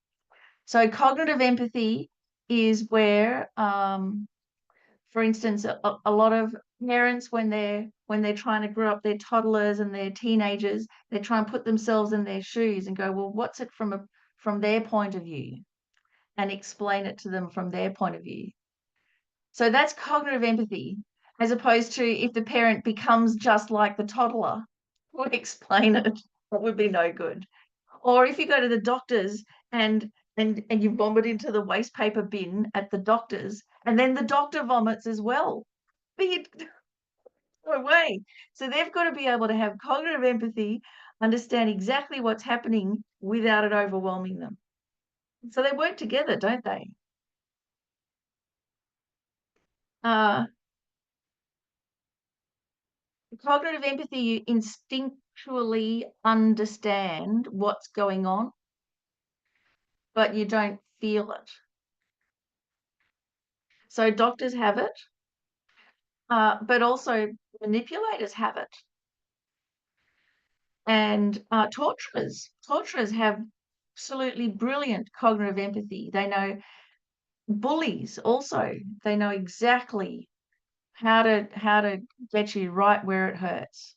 Speaker 1: So cognitive empathy is where, for instance, a lot of parents, when they're trying to grow up their toddlers and their teenagers, they try and put themselves in their shoes and go, well, what's it from their point of view? And explain it to them from their point of view. So that's cognitive empathy, as opposed to if the parent becomes just like the toddler, would explain it. That would be no good. Or if you go to the doctors and you vomit into the waste paper bin at the doctor's, and then the doctor vomits as well. No way. So they've got to be able to have cognitive empathy, understand exactly what's happening without it overwhelming them. So they work together, don't they? Cognitive empathy, you instinctually understand what's going on, but you don't feel it. So doctors have it. but also manipulators have it. And torturers have absolutely brilliant cognitive empathy. They know, bullies also, they know exactly how to get you right where it hurts.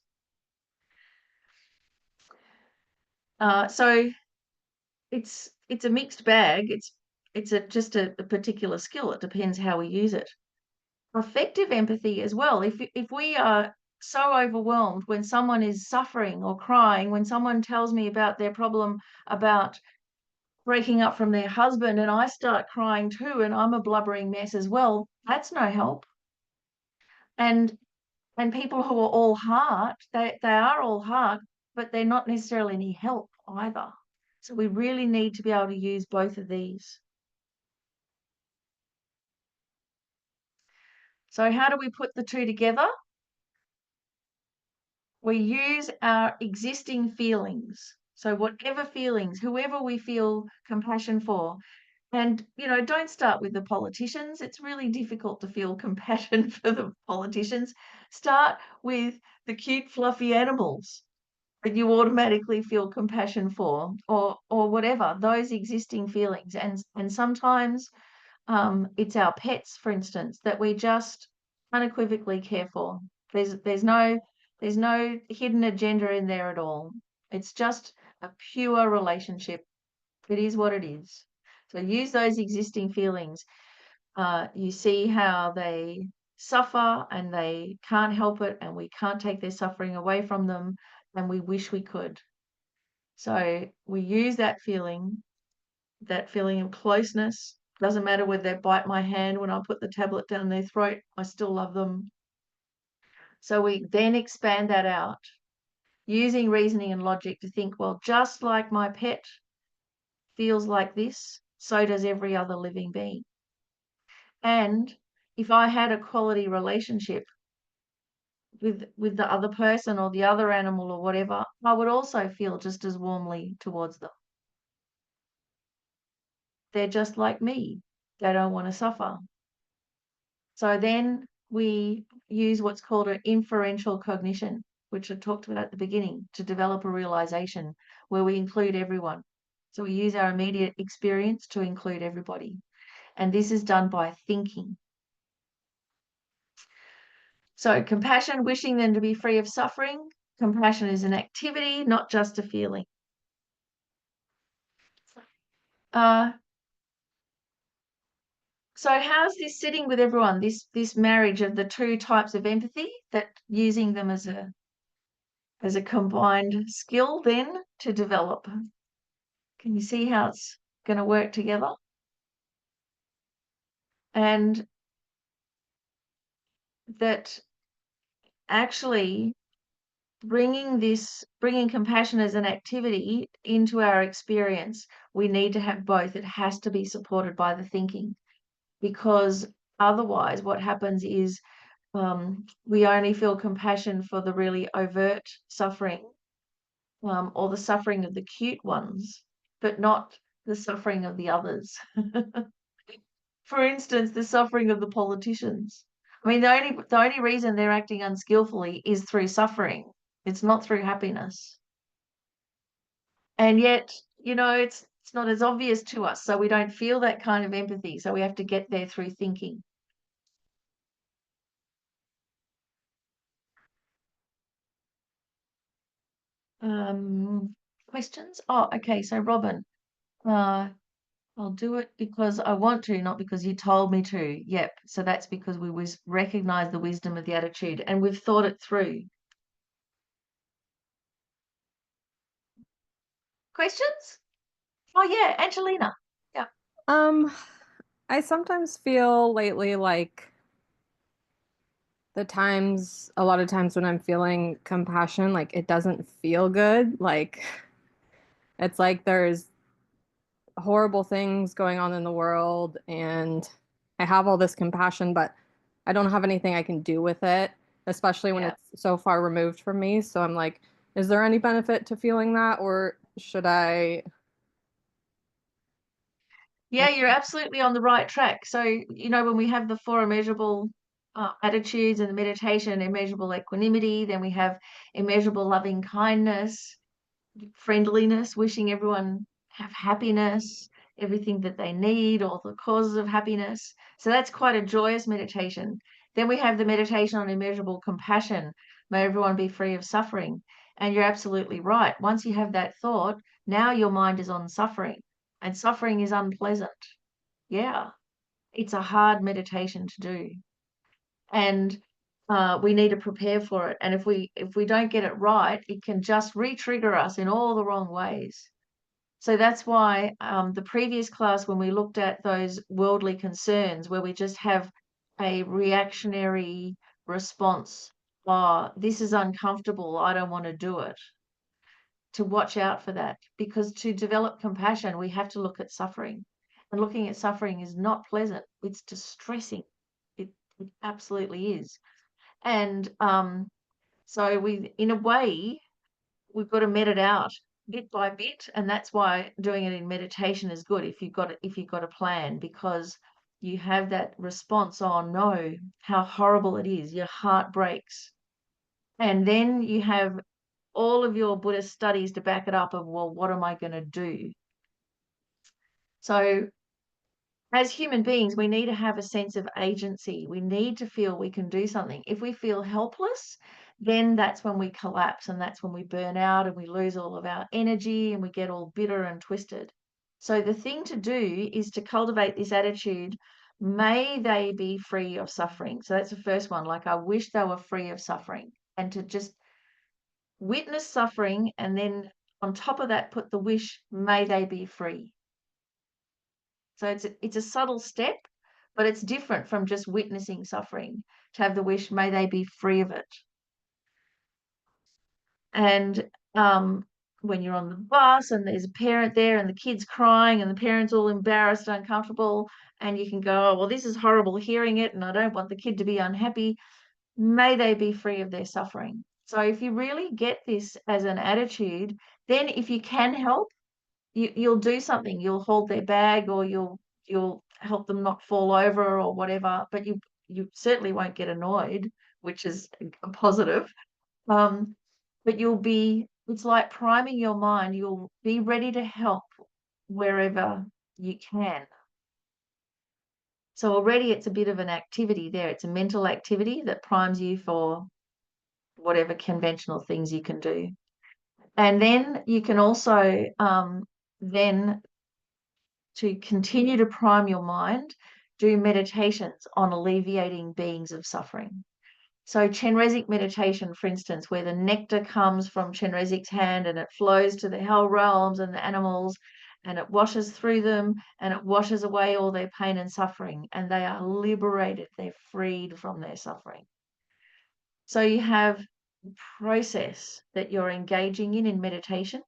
Speaker 1: So it's a mixed bag. It's just a particular skill. It depends how we use it. Effective empathy as well. If we are so overwhelmed when someone is suffering or crying, when someone tells me about their problem, about breaking up from their husband, and I start crying too, and I'm a blubbering mess as well, that's no help. And people who are all heart, they are all heart, but they're not necessarily any help either. So we really need to be able to use both of these. So how do we put the two together? We use our existing feelings. So whatever feelings, whoever we feel compassion for, and, don't start with the politicians. It's really difficult to feel compassion for the politicians. Start with the cute, fluffy animals that you automatically feel compassion for, or whatever, those existing feelings. And sometimes it's our pets, for instance, that we just unequivocally care for. There's no hidden agenda in there at all. It's just a pure relationship. It is what it is. So use those existing feelings. You see how they suffer and they can't help it, and we can't take their suffering away from them, and we wish we could. So we use that feeling of closeness. Doesn't matter whether they bite my hand when I put the tablet down their throat, I still love them. So we then expand that out using reasoning and logic to think, well, just like my pet feels like this, so does every other living being. And if I had a quality relationship with the other person or the other animal or whatever, I would also feel just as warmly towards them. They're just like me. They don't want to suffer. So then we use what's called an inferential cognition, which I talked about at the beginning, to develop a realization where we include everyone. So we use our immediate experience to include everybody. And this is done by thinking. So compassion, wishing them to be free of suffering. Compassion is an activity, not just a feeling. So how's this sitting with everyone, this marriage of the two types of empathy, that using them as a combined skill then to develop? Can you see how it's going to work together? And that actually bringing compassion as an activity into our experience, we need to have both. It has to be supported by the thinking, because otherwise what happens is we only feel compassion for the really overt suffering, or the suffering of the cute ones, but not the suffering of the others. For instance, the suffering of the politicians. I mean, the only reason they're acting unskillfully is through suffering. It's not through happiness. And yet, it's not as obvious to us, so we don't feel that kind of empathy. So we have to get there through thinking. Questions? Oh, okay. So Robin, I'll do it because I want to, not because you told me to. Yep. So that's because we recognize the wisdom of the attitude and we've thought it through. Questions? Oh yeah, Angelina. Yeah.
Speaker 5: I sometimes feel lately like a lot of times when I'm feeling compassion, like it doesn't feel good. Like it's like there's horrible things going on in the world and I have all this compassion, but I don't have anything I can do with it, especially when it's so far removed from me. So I'm like, is there any benefit to feeling that, or should I?
Speaker 1: Yeah, you're absolutely on the right track. So, when we have the four immeasurable attitudes in the meditation: immeasurable equanimity. Then we have immeasurable loving kindness, friendliness, wishing everyone have happiness, everything that they need, all the causes of happiness. So that's quite a joyous meditation. Then we have the meditation on immeasurable compassion. May everyone be free of suffering. And you're absolutely right. Once you have that thought, now your mind is on suffering, and suffering is unpleasant. Yeah, it's a hard meditation to do. And we need to prepare for it. And if we don't get it right, it can just re-trigger us in all the wrong ways. So that's why the previous class, when we looked at those worldly concerns, where we just have a reactionary response, oh, this is uncomfortable, I don't want to do it, to watch out for that. Because to develop compassion, we have to look at suffering. And looking at suffering is not pleasant. It's distressing. It absolutely is. And so in a way, we've got to med it out bit by bit, and that's why doing it in meditation is good if you've got a plan, because you have that response, oh no, how horrible it is, your heart breaks. And then you have all of your Buddhist studies to back it up of, well, what am I going to do? So as human beings, we need to have a sense of agency. We need to feel we can do something. If we feel helpless, then that's when we collapse, and that's when we burn out and we lose all of our energy and we get all bitter and twisted. So the thing to do is to cultivate this attitude, may they be free of suffering. So that's the first one. Like, I wish they were free of suffering, and to just witness suffering, and then on top of that, put the wish, may they be free. So it's a subtle step, but it's different from just witnessing suffering, to have the wish, may they be free of it. And when you're on the bus and there's a parent there and the kid's crying and the parent's all embarrassed, uncomfortable, and you can go, oh, well, this is horrible hearing it, and I don't want the kid to be unhappy. May they be free of their suffering. So if you really get this as an attitude, then if you can help, you'll do something. You'll hold their bag, or you'll help them not fall over or whatever, but you certainly won't get annoyed, which is a positive. But it's like priming your mind. You'll be ready to help wherever you can. So already it's a bit of an activity there. It's a mental activity that primes you for whatever conventional things you can do. And then you can also then, to continue to prime your mind, do meditations on alleviating beings of suffering. So Chenrezig meditation, for instance, where the nectar comes from Chenrezig's hand and it flows to the hell realms and the animals, and it washes through them and it washes away all their pain and suffering, and they are liberated, they're freed from their suffering. So you have a process that you're engaging in meditation.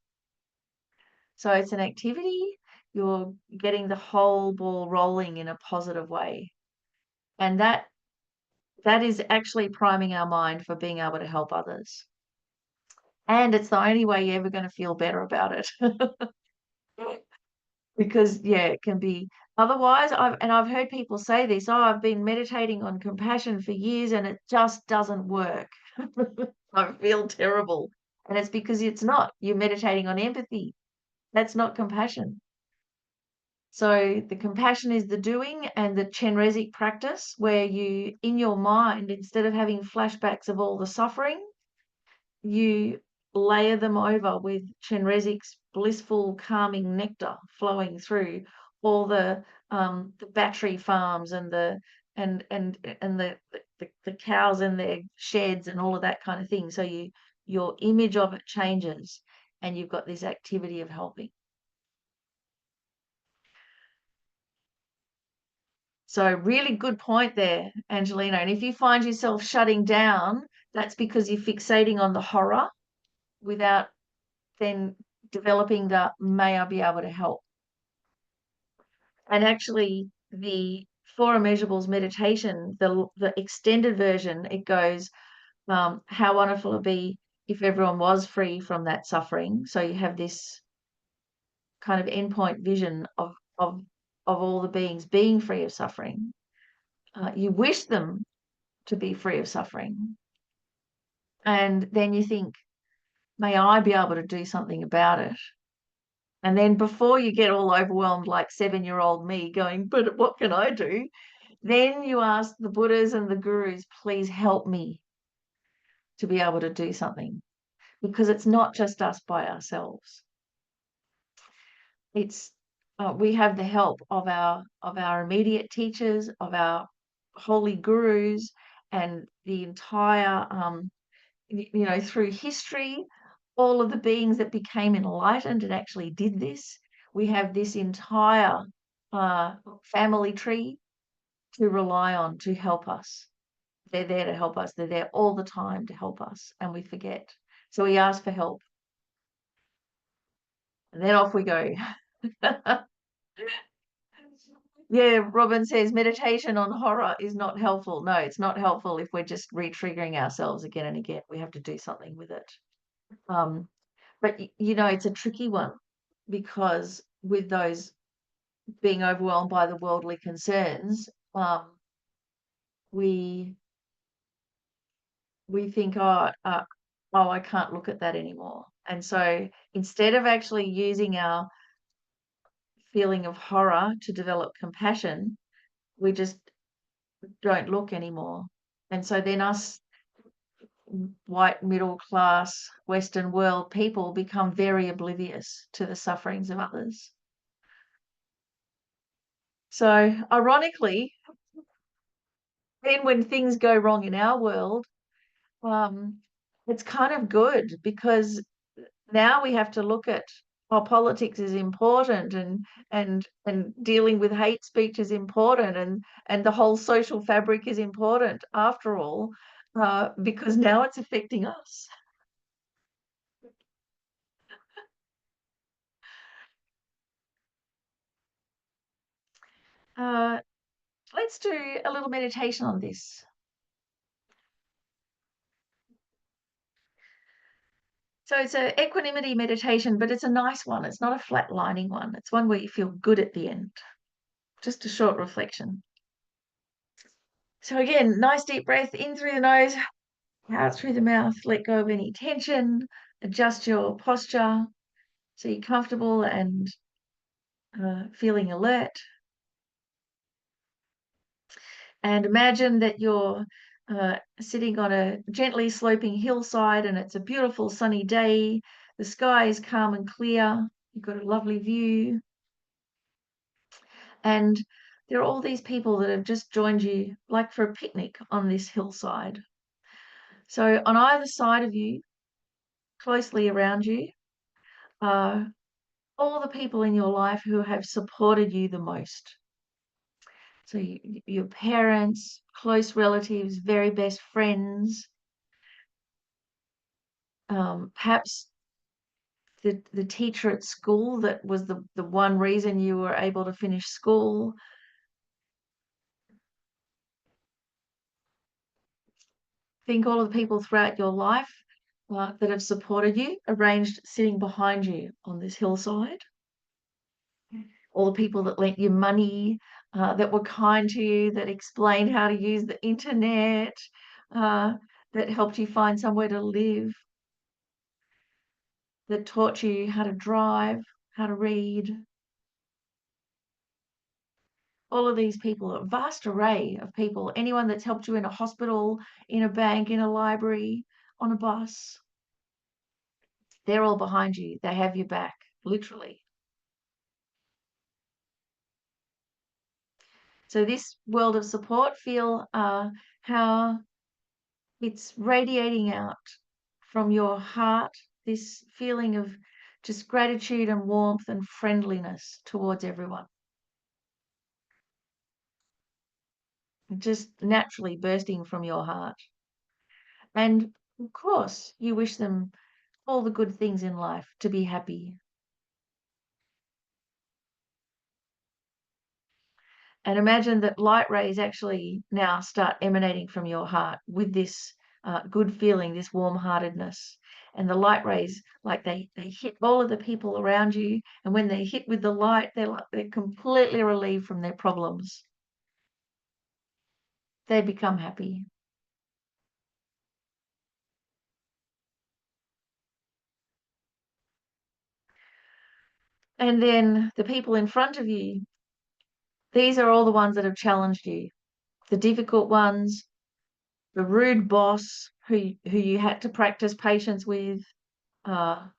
Speaker 1: So it's an activity, you're getting the whole ball rolling in a positive way. And that is actually priming our mind for being able to help others. And it's the only way you're ever going to feel better about it. Because, yeah, it can be otherwise. I've heard people say this, oh, I've been meditating on compassion for years and it just doesn't work. I feel terrible. And it's because it's not. You're meditating on empathy. That's not compassion. So the compassion is the doing, and the Chenrezig practice, where you, in your mind, instead of having flashbacks of all the suffering, you layer them over with Chenrezig's blissful, calming nectar flowing through all the battery farms and the cows in their sheds and all of that kind of thing. So your image of it changes, and you've got this activity of helping. So really good point there, Angelina. And if you find yourself shutting down, that's because you're fixating on the horror without then developing the, may I be able to help. And actually the Four Immeasurables meditation, the extended version, it goes, how wonderful it'd be if everyone was free from that suffering. So you have this kind of endpoint vision of all the beings being free of suffering. You wish them to be free of suffering. And then you think, may I be able to do something about it? And then before you get all overwhelmed like 7-year-old me going, but what can I do? Then you ask the Buddhas and the gurus, please help me to be able to do something, because it's not just us by ourselves. It's we have the help of our immediate teachers, of our holy gurus, and the entire through history, all of the beings that became enlightened and actually did this. We have this entire family tree to rely on to help us. They're there to help us. They're there all the time to help us, and we forget. So we ask for help. And then off we go. Yeah, Robin says meditation on horror is not helpful. No, it's not helpful if we're just re-triggering ourselves again and again. We have to do something with it. But it's a tricky one, because with those being overwhelmed by the worldly concerns, we think, oh, I can't look at that anymore. And so instead of actually using our feeling of horror to develop compassion, we just don't look anymore. And so then us white middle class Western world people become very oblivious to the sufferings of others. So ironically, then when things go wrong in our world, it's kind of good, because now we have to look at politics is important, and dealing with hate speech is important, and the whole social fabric is important after all, because now it's affecting us. Let's do a little meditation on this. So it's an equanimity meditation, but it's a nice one. It's not a flatlining one. It's one where you feel good at the end. Just a short reflection. So again, nice deep breath in through the nose, out through the mouth. Let go of any tension. Adjust your posture so you're comfortable and feeling alert. And imagine that you're sitting on a gently sloping hillside, and it's a beautiful sunny day. The sky is calm and clear. You've got a lovely view. And there are all these people that have just joined you, like for a picnic on this hillside. So on either side of you, closely around you, are all the people in your life who have supported you the most. So your parents, close relatives, very best friends, perhaps the teacher at school that was the one reason you were able to finish school. Think all of the people throughout your life that have supported you, arranged sitting behind you on this hillside. All the people that lent you money, that were kind to you, that explained how to use the internet, that helped you find somewhere to live, that taught you how to drive, how to read. All of these people, a vast array of people, anyone that's helped you in a hospital, in a bank, in a library, on a bus, they're all behind you. They have your back, literally. So this world of support, feel how it's radiating out from your heart, this feeling of just gratitude and warmth and friendliness towards everyone. Just naturally bursting from your heart. And of course, you wish them all the good things in life, to be happy. And imagine that light rays actually now start emanating from your heart with this good feeling, this warm-heartedness. And the light rays, like they hit all of the people around you. And when they hit with the light, they're completely relieved from their problems. They become happy. And then the people in front of you, these are all the ones that have challenged you. The difficult ones, the rude boss who you had to practice patience with, the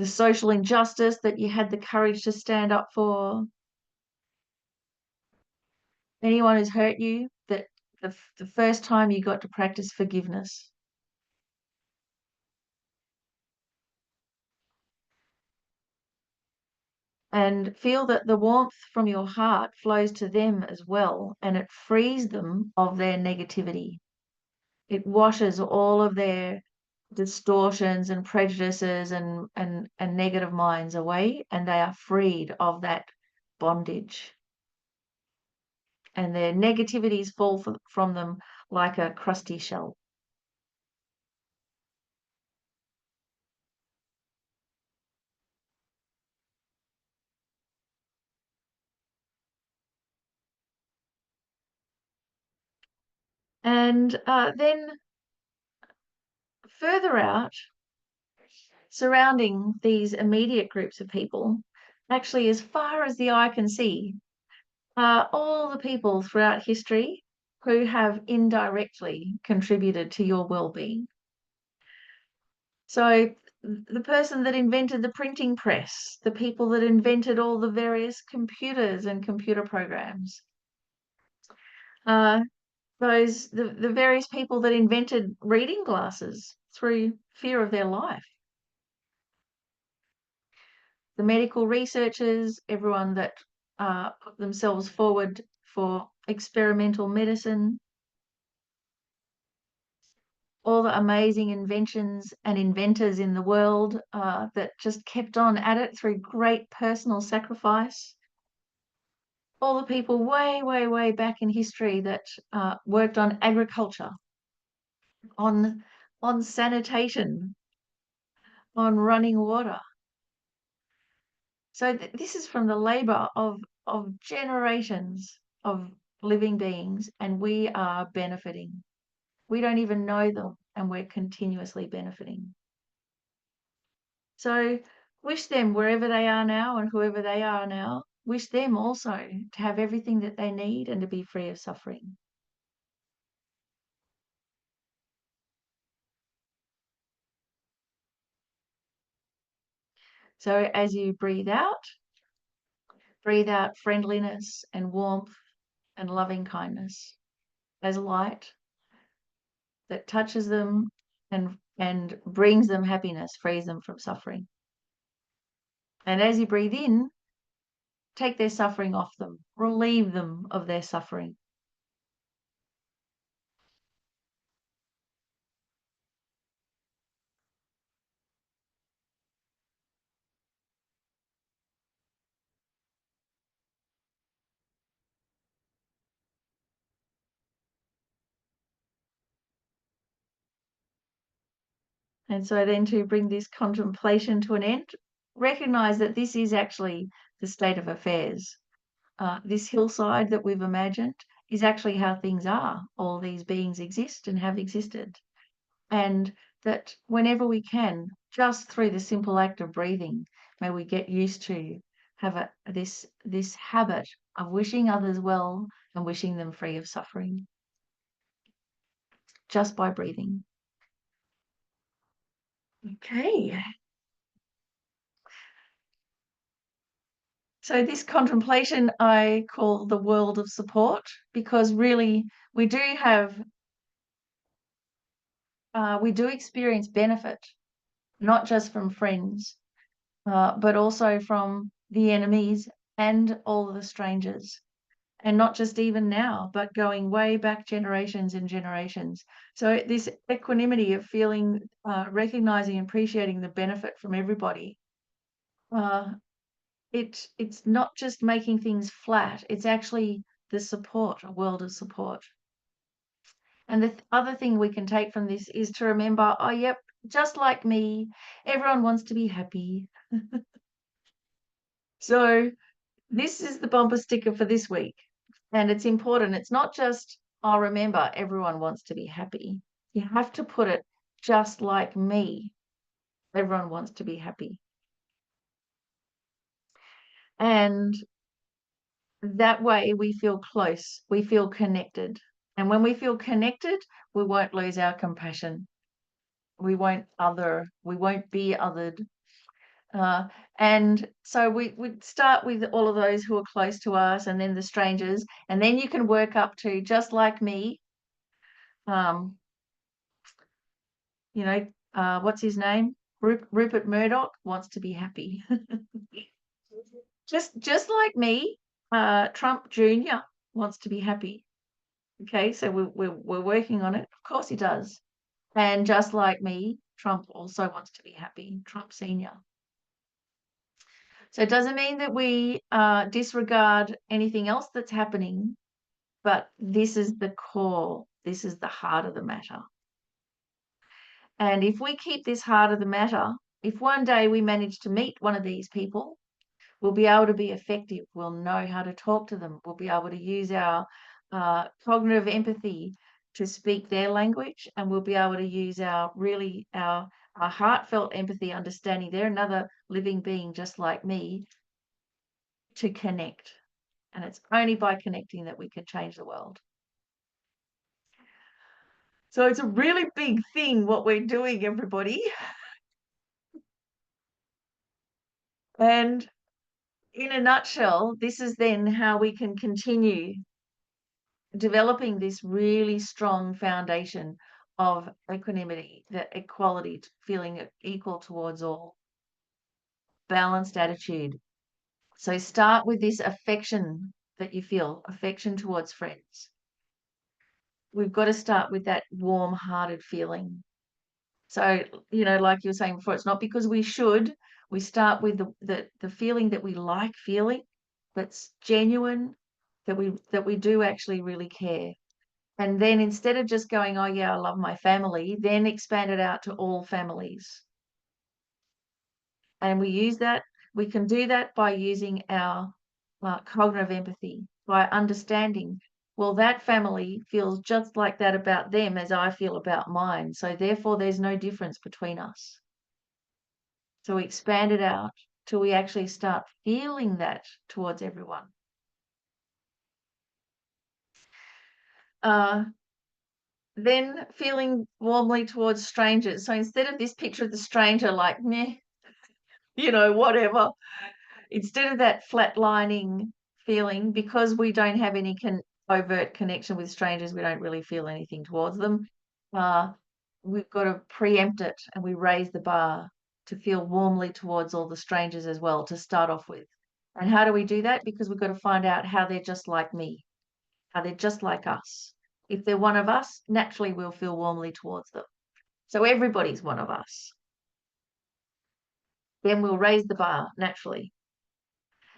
Speaker 1: social injustice that you had the courage to stand up for. Anyone who's hurt you, that the first time you got to practice forgiveness. And feel that the warmth from your heart flows to them as well, and it frees them of their negativity. It washes all of their distortions and prejudices and negative minds away, and they are freed of that bondage. And their negativities fall from them like a crusty shell. And then further out, surrounding these immediate groups of people, actually as far as the eye can see, are all the people throughout history who have indirectly contributed to your well-being. So the person that invented the printing press, the people that invented all the various computers and computer programs, the various people that invented reading glasses through fear of their life, the medical researchers, everyone that put themselves forward for experimental medicine, all the amazing inventions and inventors in the world that just kept on at it through great personal sacrifice. All the people way, way, way back in history that worked on agriculture, on sanitation, on running water. So this is from the labor of generations of living beings, and we are benefiting. We don't even know them, and we're continuously benefiting. So wish them wherever they are now and whoever they are now, wish them also to have everything that they need and to be free of suffering. So as you breathe out friendliness and warmth and loving kindness as light that touches them and brings them happiness, frees them from suffering. And as you breathe in, take their suffering off them, relieve them of their suffering. And so then to bring this contemplation to an end, recognize that this is actually the state of affairs. This hillside that we've imagined is actually how things are. All these beings exist and have existed. And that whenever we can, just through the simple act of breathing, may we get used to have this habit of wishing others well and wishing them free of suffering, just by breathing. Okay. So this contemplation I call the world of support, because really we do experience benefit, not just from friends, but also from the enemies and all the strangers. And not just even now, but going way back generations and generations. So this equanimity of feeling, recognizing and appreciating the benefit from everybody. It's not just making things flat, it's actually the support, a world of support. And the other thing we can take from this is to remember, oh, yep, just like me, everyone wants to be happy. So this is the bumper sticker for this week. And it's important. It's not just, oh, remember, everyone wants to be happy. You have to put it just like me. Everyone wants to be happy. And that way we feel close, we feel connected. And when we feel connected, we won't lose our compassion. We won't be othered. And so we start with all of those who are close to us, and then the strangers, and then you can work up to just like me. What's his name? Rupert Murdoch wants to be happy. just like me, Trump Jr. wants to be happy. Okay, so we're working on it. Of course he does. And just like me, Trump also wants to be happy. Trump Sr. So it doesn't mean that we disregard anything else that's happening, but this is the core. This is the heart of the matter. And if we keep this heart of the matter, if one day we manage to meet one of these people, we'll be able to be effective. We'll know how to talk to them. We'll be able to use our cognitive empathy to speak their language, and we'll be able to use our heartfelt empathy, understanding they're another living being just like me, to connect. And it's only by connecting that we can change the world. So it's a really big thing what we're doing, everybody. And in a nutshell, this is then how we can continue developing this really strong foundation of equanimity, the equality, feeling equal towards all, balanced attitude. So start with this affection that you feel, affection towards friends. We've got to start with that warm-hearted feeling. So, like you were saying before, it's not because we should. We start with the feeling that we like feeling, that's genuine, that we do actually really care. And then instead of just going, oh yeah, I love my family, then expand it out to all families. And we can do that by using our cognitive empathy, by understanding, well, that family feels just like that about them as I feel about mine. So therefore, there's no difference between us. So we expand it out till we actually start feeling that towards everyone. Then feeling warmly towards strangers. So instead of this picture of the stranger like, meh, whatever, instead of that flatlining feeling, because we don't have any overt connection with strangers, we don't really feel anything towards them. We've got to preempt it, and we raise the bar to feel warmly towards all the strangers as well, to start off with. And how do we do that? Because we've got to find out how they're just like me, how they're just like us. If they're one of us, naturally we'll feel warmly towards them. So everybody's one of us. Then we'll raise the bar naturally.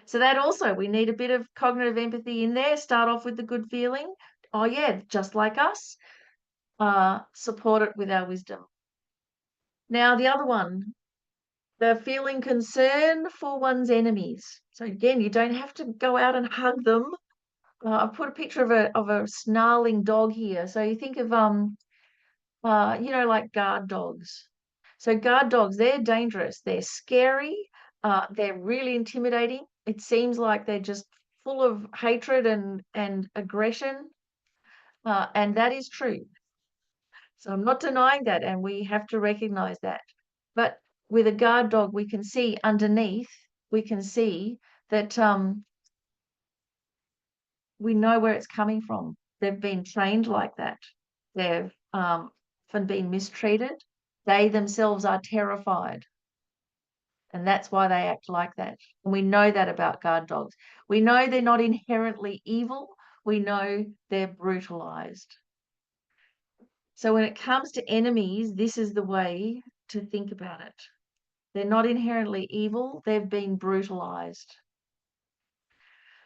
Speaker 1: So that also, we need a bit of cognitive empathy in there. Start off with the good feeling. Oh yeah, just like us. Support it with our wisdom. Now the other one, the feeling concern for one's enemies. So again, you don't have to go out and hug them. I've put a picture of a snarling dog here. So you think of like guard dogs. So guard dogs, they're dangerous. They're scary. They're really intimidating. It seems like they're just full of hatred and aggression. And that is true. So I'm not denying that, and we have to recognize that. But with a guard dog, we can see underneath, we can see that we know where it's coming from. They've been trained like that. They've often been mistreated. They themselves are terrified. And that's why they act like that. And we know that about guard dogs. We know they're not inherently evil. We know they're brutalized. So when it comes to enemies, this is the way to think about it. They're not inherently evil. They've been brutalized.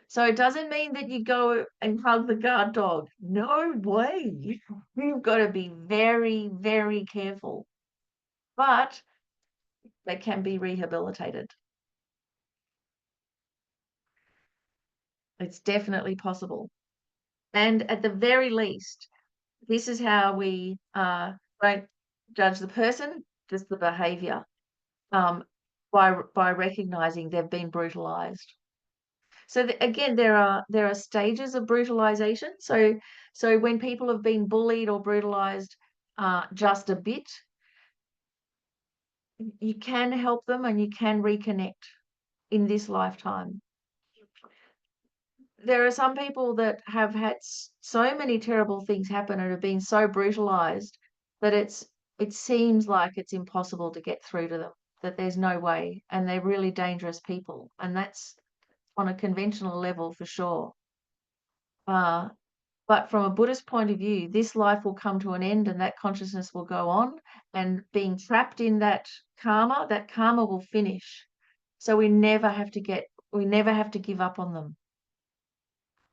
Speaker 1: So it doesn't mean that you go and hug the guard dog. No way. You've got to be very, very careful. But they can be rehabilitated. It's definitely possible. And at the very least, this is how we don't judge the person, just the behavior, by recognizing they've been brutalized. So again, there are stages of brutalization. So when people have been bullied or brutalized just a bit, you can help them and you can reconnect in this lifetime. There are some people that have had so many terrible things happen and have been so brutalized that it seems like it's impossible to get through to them, that there's no way, and they're really dangerous people, and that's on a conventional level for sure. But from a Buddhist point of view, this life will come to an end and that consciousness will go on, and being trapped in that karma will finish. So we never have to give up on them.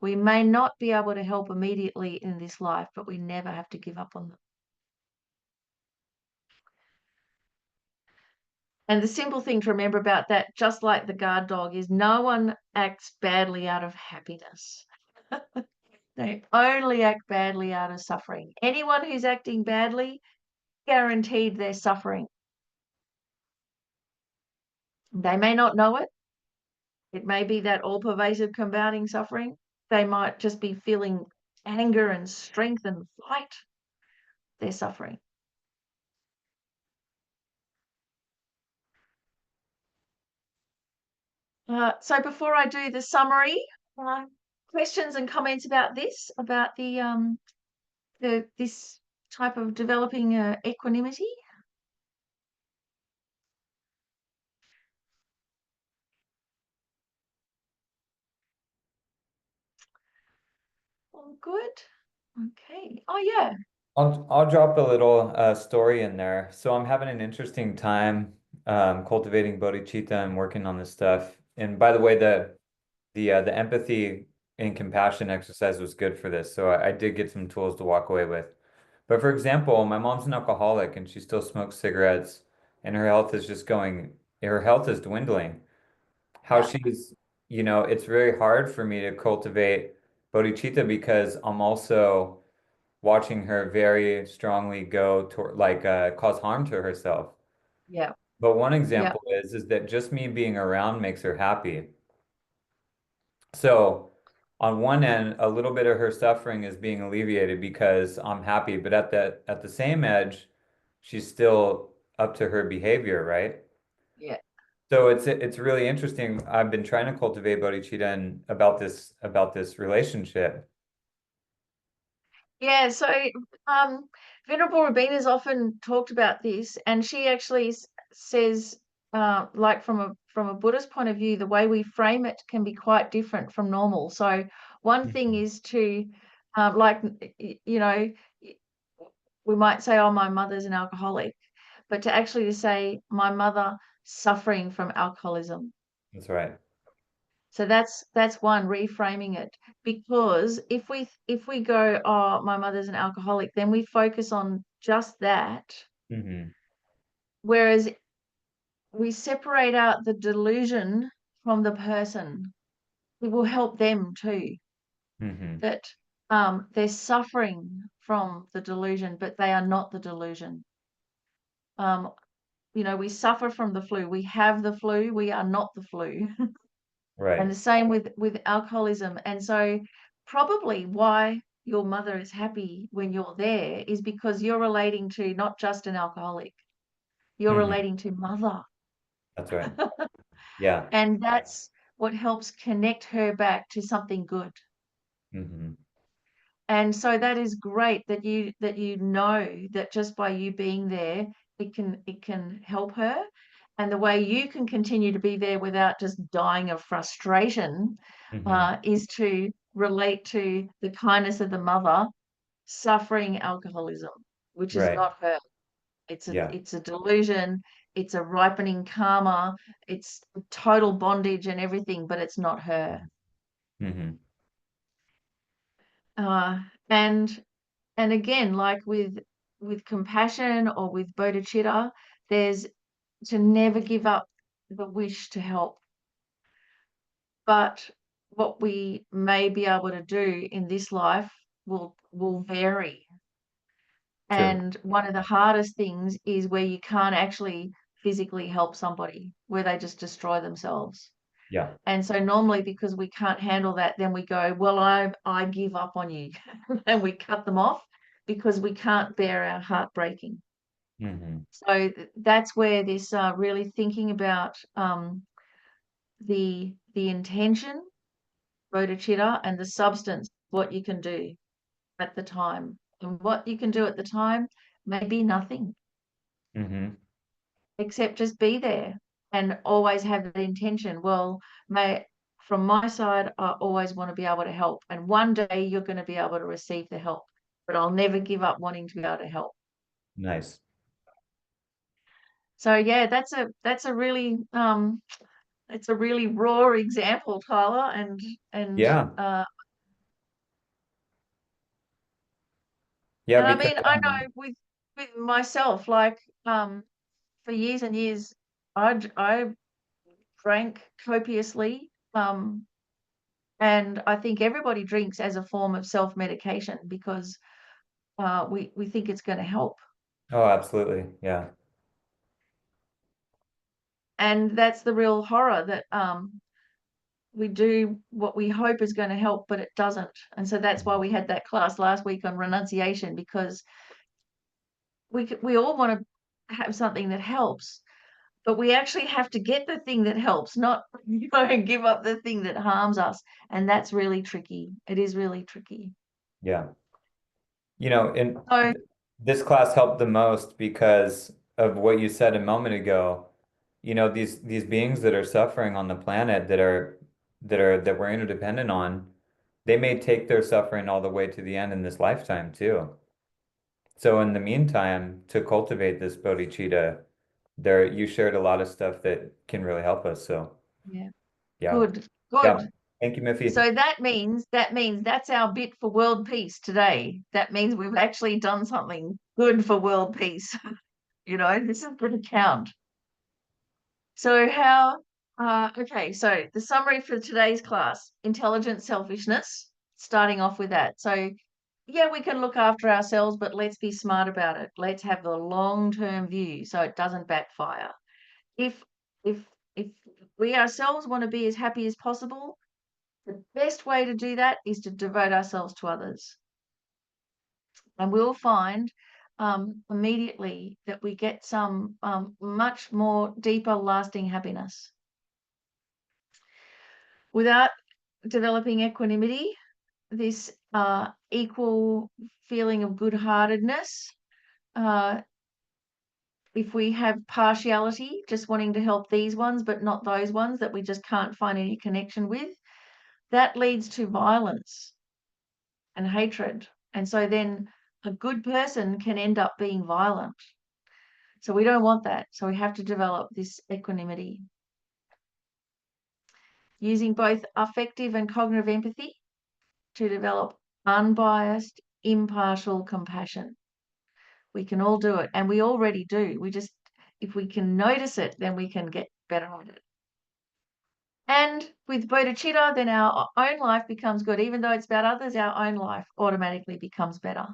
Speaker 1: We may not be able to help immediately in this life, but we never have to give up on them. And the simple thing to remember about that, just like the guard dog, is no one acts badly out of happiness. They only act badly out of suffering. Anyone who's acting badly, guaranteed they're suffering. They may not know it. It may be that all-pervasive compounding suffering. They might just be feeling anger and strength and fight. They're suffering. So before I do the summary, questions and comments about this, about this type of developing equanimity? All good. Okay. Oh yeah.
Speaker 2: I'll drop a little story in there. So I'm having an interesting time cultivating bodhicitta and working on this stuff. And by the way, the empathy and compassion exercise was good for this. So I did get some tools to walk away with. But for example, my mom's an alcoholic and she still smokes cigarettes and her health is dwindling. How
Speaker 1: Yeah.
Speaker 2: she's, it's very hard for me to cultivate bodhicitta because I'm also watching her very strongly go toward cause harm to herself.
Speaker 1: Yeah.
Speaker 2: But one
Speaker 1: Yeah.
Speaker 2: example is that just me being around makes her happy. So on one end, a little bit of her suffering is being alleviated because I'm happy, but at the same edge, she's still up to her behavior, right?
Speaker 1: Yeah.
Speaker 2: So it's really interesting. I've been trying to cultivate bodhicitta and about this relationship.
Speaker 1: Yeah, so Venerable Rabina's often talked about this, and she actually says, like from a Buddhist point of view, the way we frame it can be quite different from normal. So one thing is to, like, we might say, "Oh, my mother's an alcoholic," but to actually say, "My mother suffering from alcoholism."
Speaker 2: That's right.
Speaker 1: So that's one, reframing it, because if we go, oh, my mother's an alcoholic, then we focus on just that,
Speaker 2: Mm-hmm.
Speaker 1: whereas we separate out the delusion from the person. It will help them too,
Speaker 2: Mm-hmm.
Speaker 1: that they're suffering from the delusion, but they are not the delusion. We suffer from the flu. We have the flu. We are not the flu. And
Speaker 2: Right.
Speaker 1: the same with alcoholism. And so probably why your mother is happy when you're there is because you're relating to not just an alcoholic, you're
Speaker 2: Mm-hmm.
Speaker 1: relating to mother.
Speaker 2: That's right. Yeah.
Speaker 1: And that's what helps connect her back to something good.
Speaker 2: Mm-hmm.
Speaker 1: And so that is great that you know that just by you being there, it can help her. And the way you can continue to be there without just dying of frustration
Speaker 2: Mm-hmm.
Speaker 1: is to relate to the kindness of the mother suffering alcoholism, which is
Speaker 2: Right.
Speaker 1: not her. It's a
Speaker 2: Yeah.
Speaker 1: it's a delusion, it's a ripening karma, it's total bondage and everything, but it's not her.
Speaker 2: Mm-hmm.
Speaker 1: Uh, and again, like with compassion or with bodhicitta, there's to never give up the wish to help. But what we may be able to do in this life will vary.
Speaker 2: True.
Speaker 1: And one of the hardest things is where you can't actually physically help somebody, where they just destroy themselves.
Speaker 2: Yeah.
Speaker 1: And so normally, because we can't handle that, then we go, well, I give up on you. And we cut them off because we can't bear our heart breaking.
Speaker 2: Hmm.
Speaker 1: So that's where this really thinking about the intention, bodhicitta, and the substance, what you can do at the time. And what you can do at the time may be nothing,
Speaker 2: Hmm.
Speaker 1: except just be there and always have the intention. Well, from my side, I always want to be able to help. And one day you're going to be able to receive the help, but I'll never give up wanting to be able to help.
Speaker 2: Nice.
Speaker 1: So yeah, that's a really it's a really raw example, Tyler, and
Speaker 2: Yeah. Yeah,
Speaker 1: and I
Speaker 2: because
Speaker 1: mean, I know with myself, like for years and years, I drank copiously, and I think everybody drinks as a form of self-medication because we think it's going to help,
Speaker 2: oh, absolutely. Yeah.
Speaker 1: and that's the real horror that we do what we hope is going to help, but it doesn't. And so that's why we had that class last week on renunciation, because we all want to have something that helps, but we actually have to get the thing that helps, not give up the thing that harms us. And that's really tricky. It is really tricky.
Speaker 2: Yeah. You know, and
Speaker 1: So
Speaker 2: this class helped the most because of what you said a moment ago. You know, these beings that are suffering on the planet that we're interdependent on, they may take their suffering all the way to the end in this lifetime too. So in the meantime, to cultivate this bodhicitta, there you shared a lot of stuff that can really help us. So
Speaker 1: yeah,
Speaker 2: yeah.
Speaker 1: good,
Speaker 2: Yeah.
Speaker 1: good.
Speaker 2: Thank you, Miffi.
Speaker 1: So that means that's our bit for world peace today. That means we've actually done something good for world peace. This is going to count. So okay, so the summary for today's class: intelligent selfishness, starting off with that. So yeah, we can look after ourselves, but let's be smart about it. Let's have the long-term view so it doesn't backfire. If if if we ourselves want to be as happy as possible, the best way to do that is to devote ourselves to others. And we'll find immediately that we get some much more deeper, lasting happiness. Without developing equanimity, this equal feeling of good-heartedness, if we have partiality, just wanting to help these ones but not those ones that we just can't find any connection with, that leads to violence and hatred. And so then a good person can end up being violent. So we don't want that. So we have to develop this equanimity. Using both affective and cognitive empathy to develop unbiased, impartial compassion. We can all do it, and we already do. If we can notice it, then we can get better at it. And with bodhicitta, then our own life becomes good. Even though it's about others, our own life automatically becomes better.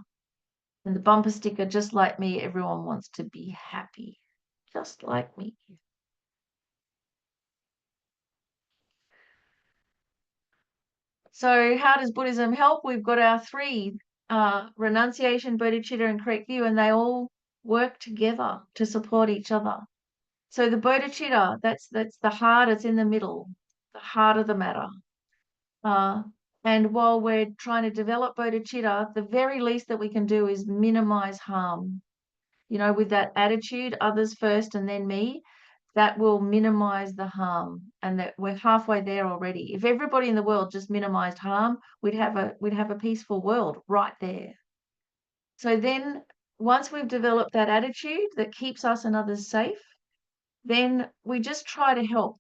Speaker 1: And the bumper sticker, just like me, everyone wants to be happy, just like me. So how does Buddhism help? We've got our three, renunciation, bodhicitta, and correct view, and they all work together to support each other. So the bodhicitta, that's the heart, it's in the middle, the heart of the matter. And while we're trying to develop bodhicitta, the very least that we can do is minimize harm. With that attitude, others first and then me, that will minimize the harm, and that we're halfway there already. If everybody in the world just minimized harm, we'd have a peaceful world right there. So then once we've developed that attitude that keeps us and others safe, then we just try to help,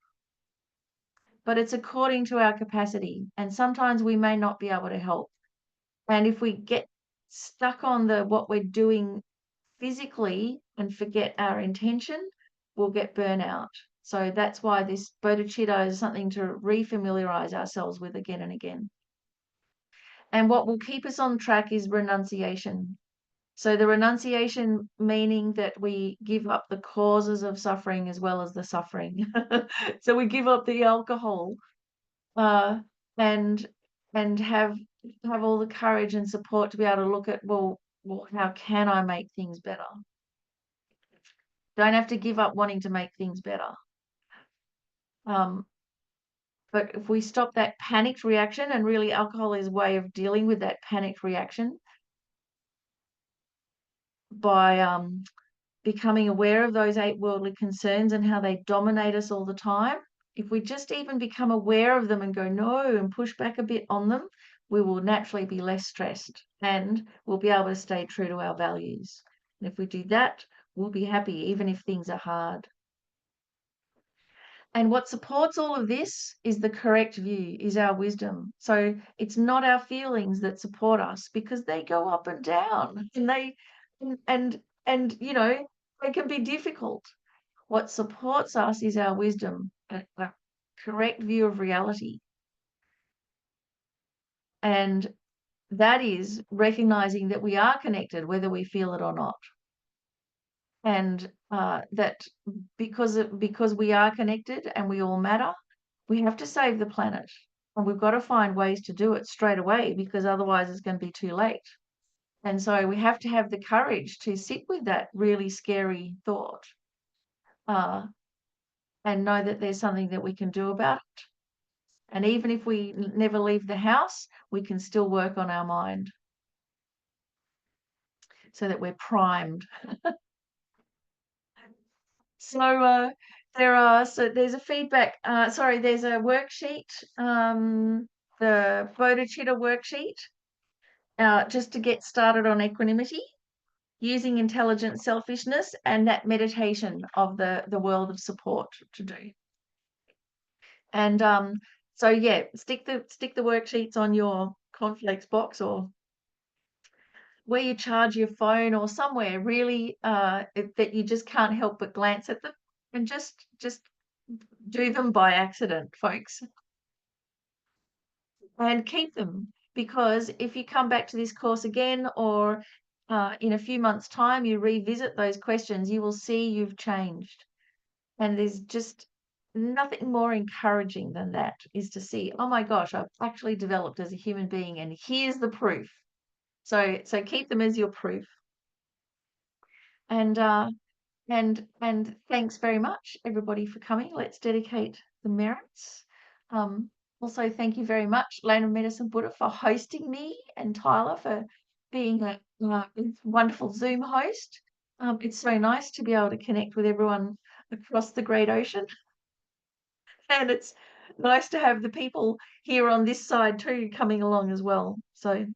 Speaker 1: but it's according to our capacity. And sometimes we may not be able to help. And if we get stuck on what we're doing physically and forget our intention, we'll get burnout. So that's why this bodhicitta is something to refamiliarize ourselves with again and again. And what will keep us on track is renunciation. So the renunciation meaning that we give up the causes of suffering as well as the suffering. So we give up the alcohol, and have all the courage and support to be able to look at, well, how can I make things better? Don't have to give up wanting to make things better. But if we stop that panicked reaction, and really alcohol is a way of dealing with that panicked reaction by becoming aware of those 8 worldly concerns and how they dominate us all the time. If we just even become aware of them and go no and push back a bit on them, we will naturally be less stressed and we'll be able to stay true to our values. And if we do that, we'll be happy even if things are hard. And what supports all of this is the correct view, is our wisdom. So it's not our feelings that support us, because they go up and down, and you know, they can be difficult. What supports us is our wisdom, a correct view of reality. And that is recognizing that we are connected, whether we feel it or not. And that because we are connected and we all matter, we have to save the planet. And we've got to find ways to do it straight away, because otherwise it's going to be too late. And so we have to have the courage to sit with that really scary thought, and know that there's something that we can do about it. And even if we never leave the house, we can still work on our mind so that we're primed. So there's a feedback. There's a worksheet, the bodhicitta worksheet, just to get started on equanimity, using intelligent selfishness, and that meditation of the world of support to do. And so yeah, stick the worksheets on your cornflakes box, or where you charge your phone, or somewhere really that you just can't help but glance at them, and just do them by accident, folks. And keep them, because if you come back to this course again, or in a few months' time, you revisit those questions, you will see you've changed. And there's just nothing more encouraging than that, is to see, oh my gosh, I've actually developed as a human being, and here's the proof. So keep them as your proof. And thanks very much, everybody, for coming. Let's dedicate the merits. Also, thank you very much, Land of Medicine Buddha, for hosting me, and Tyler for being a wonderful Zoom host. It's so nice to be able to connect with everyone across the great ocean. And it's nice to have the people here on this side too coming along as well. So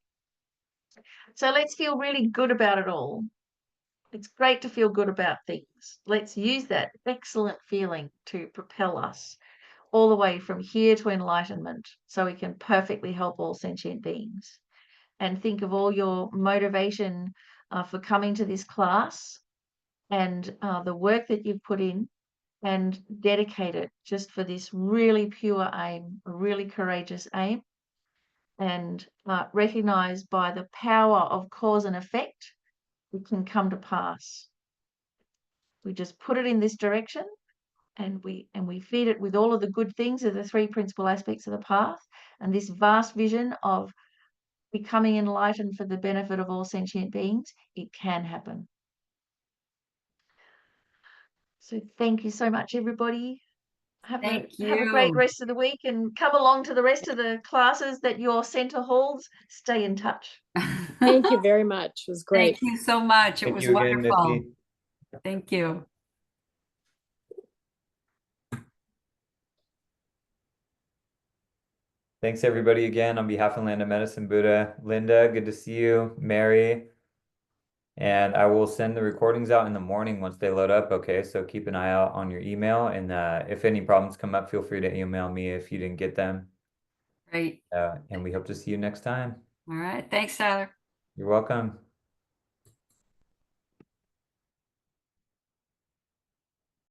Speaker 1: let's feel really good about it all. It's great to feel good about things. Let's use that excellent feeling to propel us all the way from here to enlightenment, so we can perfectly help all sentient beings. And think of all your motivation for coming to this class, and the work that you've put in, and dedicate it just for this really pure aim, a really courageous aim, and recognize by the power of cause and effect, it can come to pass. We just put it in this direction, and we feed it with all of the good things of the 3 principal aspects of the path, and this vast vision of becoming enlightened for the benefit of all sentient beings. It can happen. So thank you so much, everybody. Have a great rest of the week, and come along to the rest of the classes that your centre holds. Stay in touch.
Speaker 3: Thank you very much. It was great.
Speaker 4: Thank you so much. It
Speaker 2: Thank
Speaker 4: was
Speaker 2: you again,
Speaker 4: wonderful.
Speaker 2: Miffi.
Speaker 4: Thank you.
Speaker 2: Thanks everybody again on behalf of Land of Medicine Buddha. Linda, good to see you. Mary. And I will send the recordings out in the morning once they load up, okay? So keep an eye out on your email, and if any problems come up, feel free to email me if you didn't get them.
Speaker 4: Great.
Speaker 2: And we hope to see you next time.
Speaker 4: All right. Thanks, Tyler.
Speaker 2: You're welcome.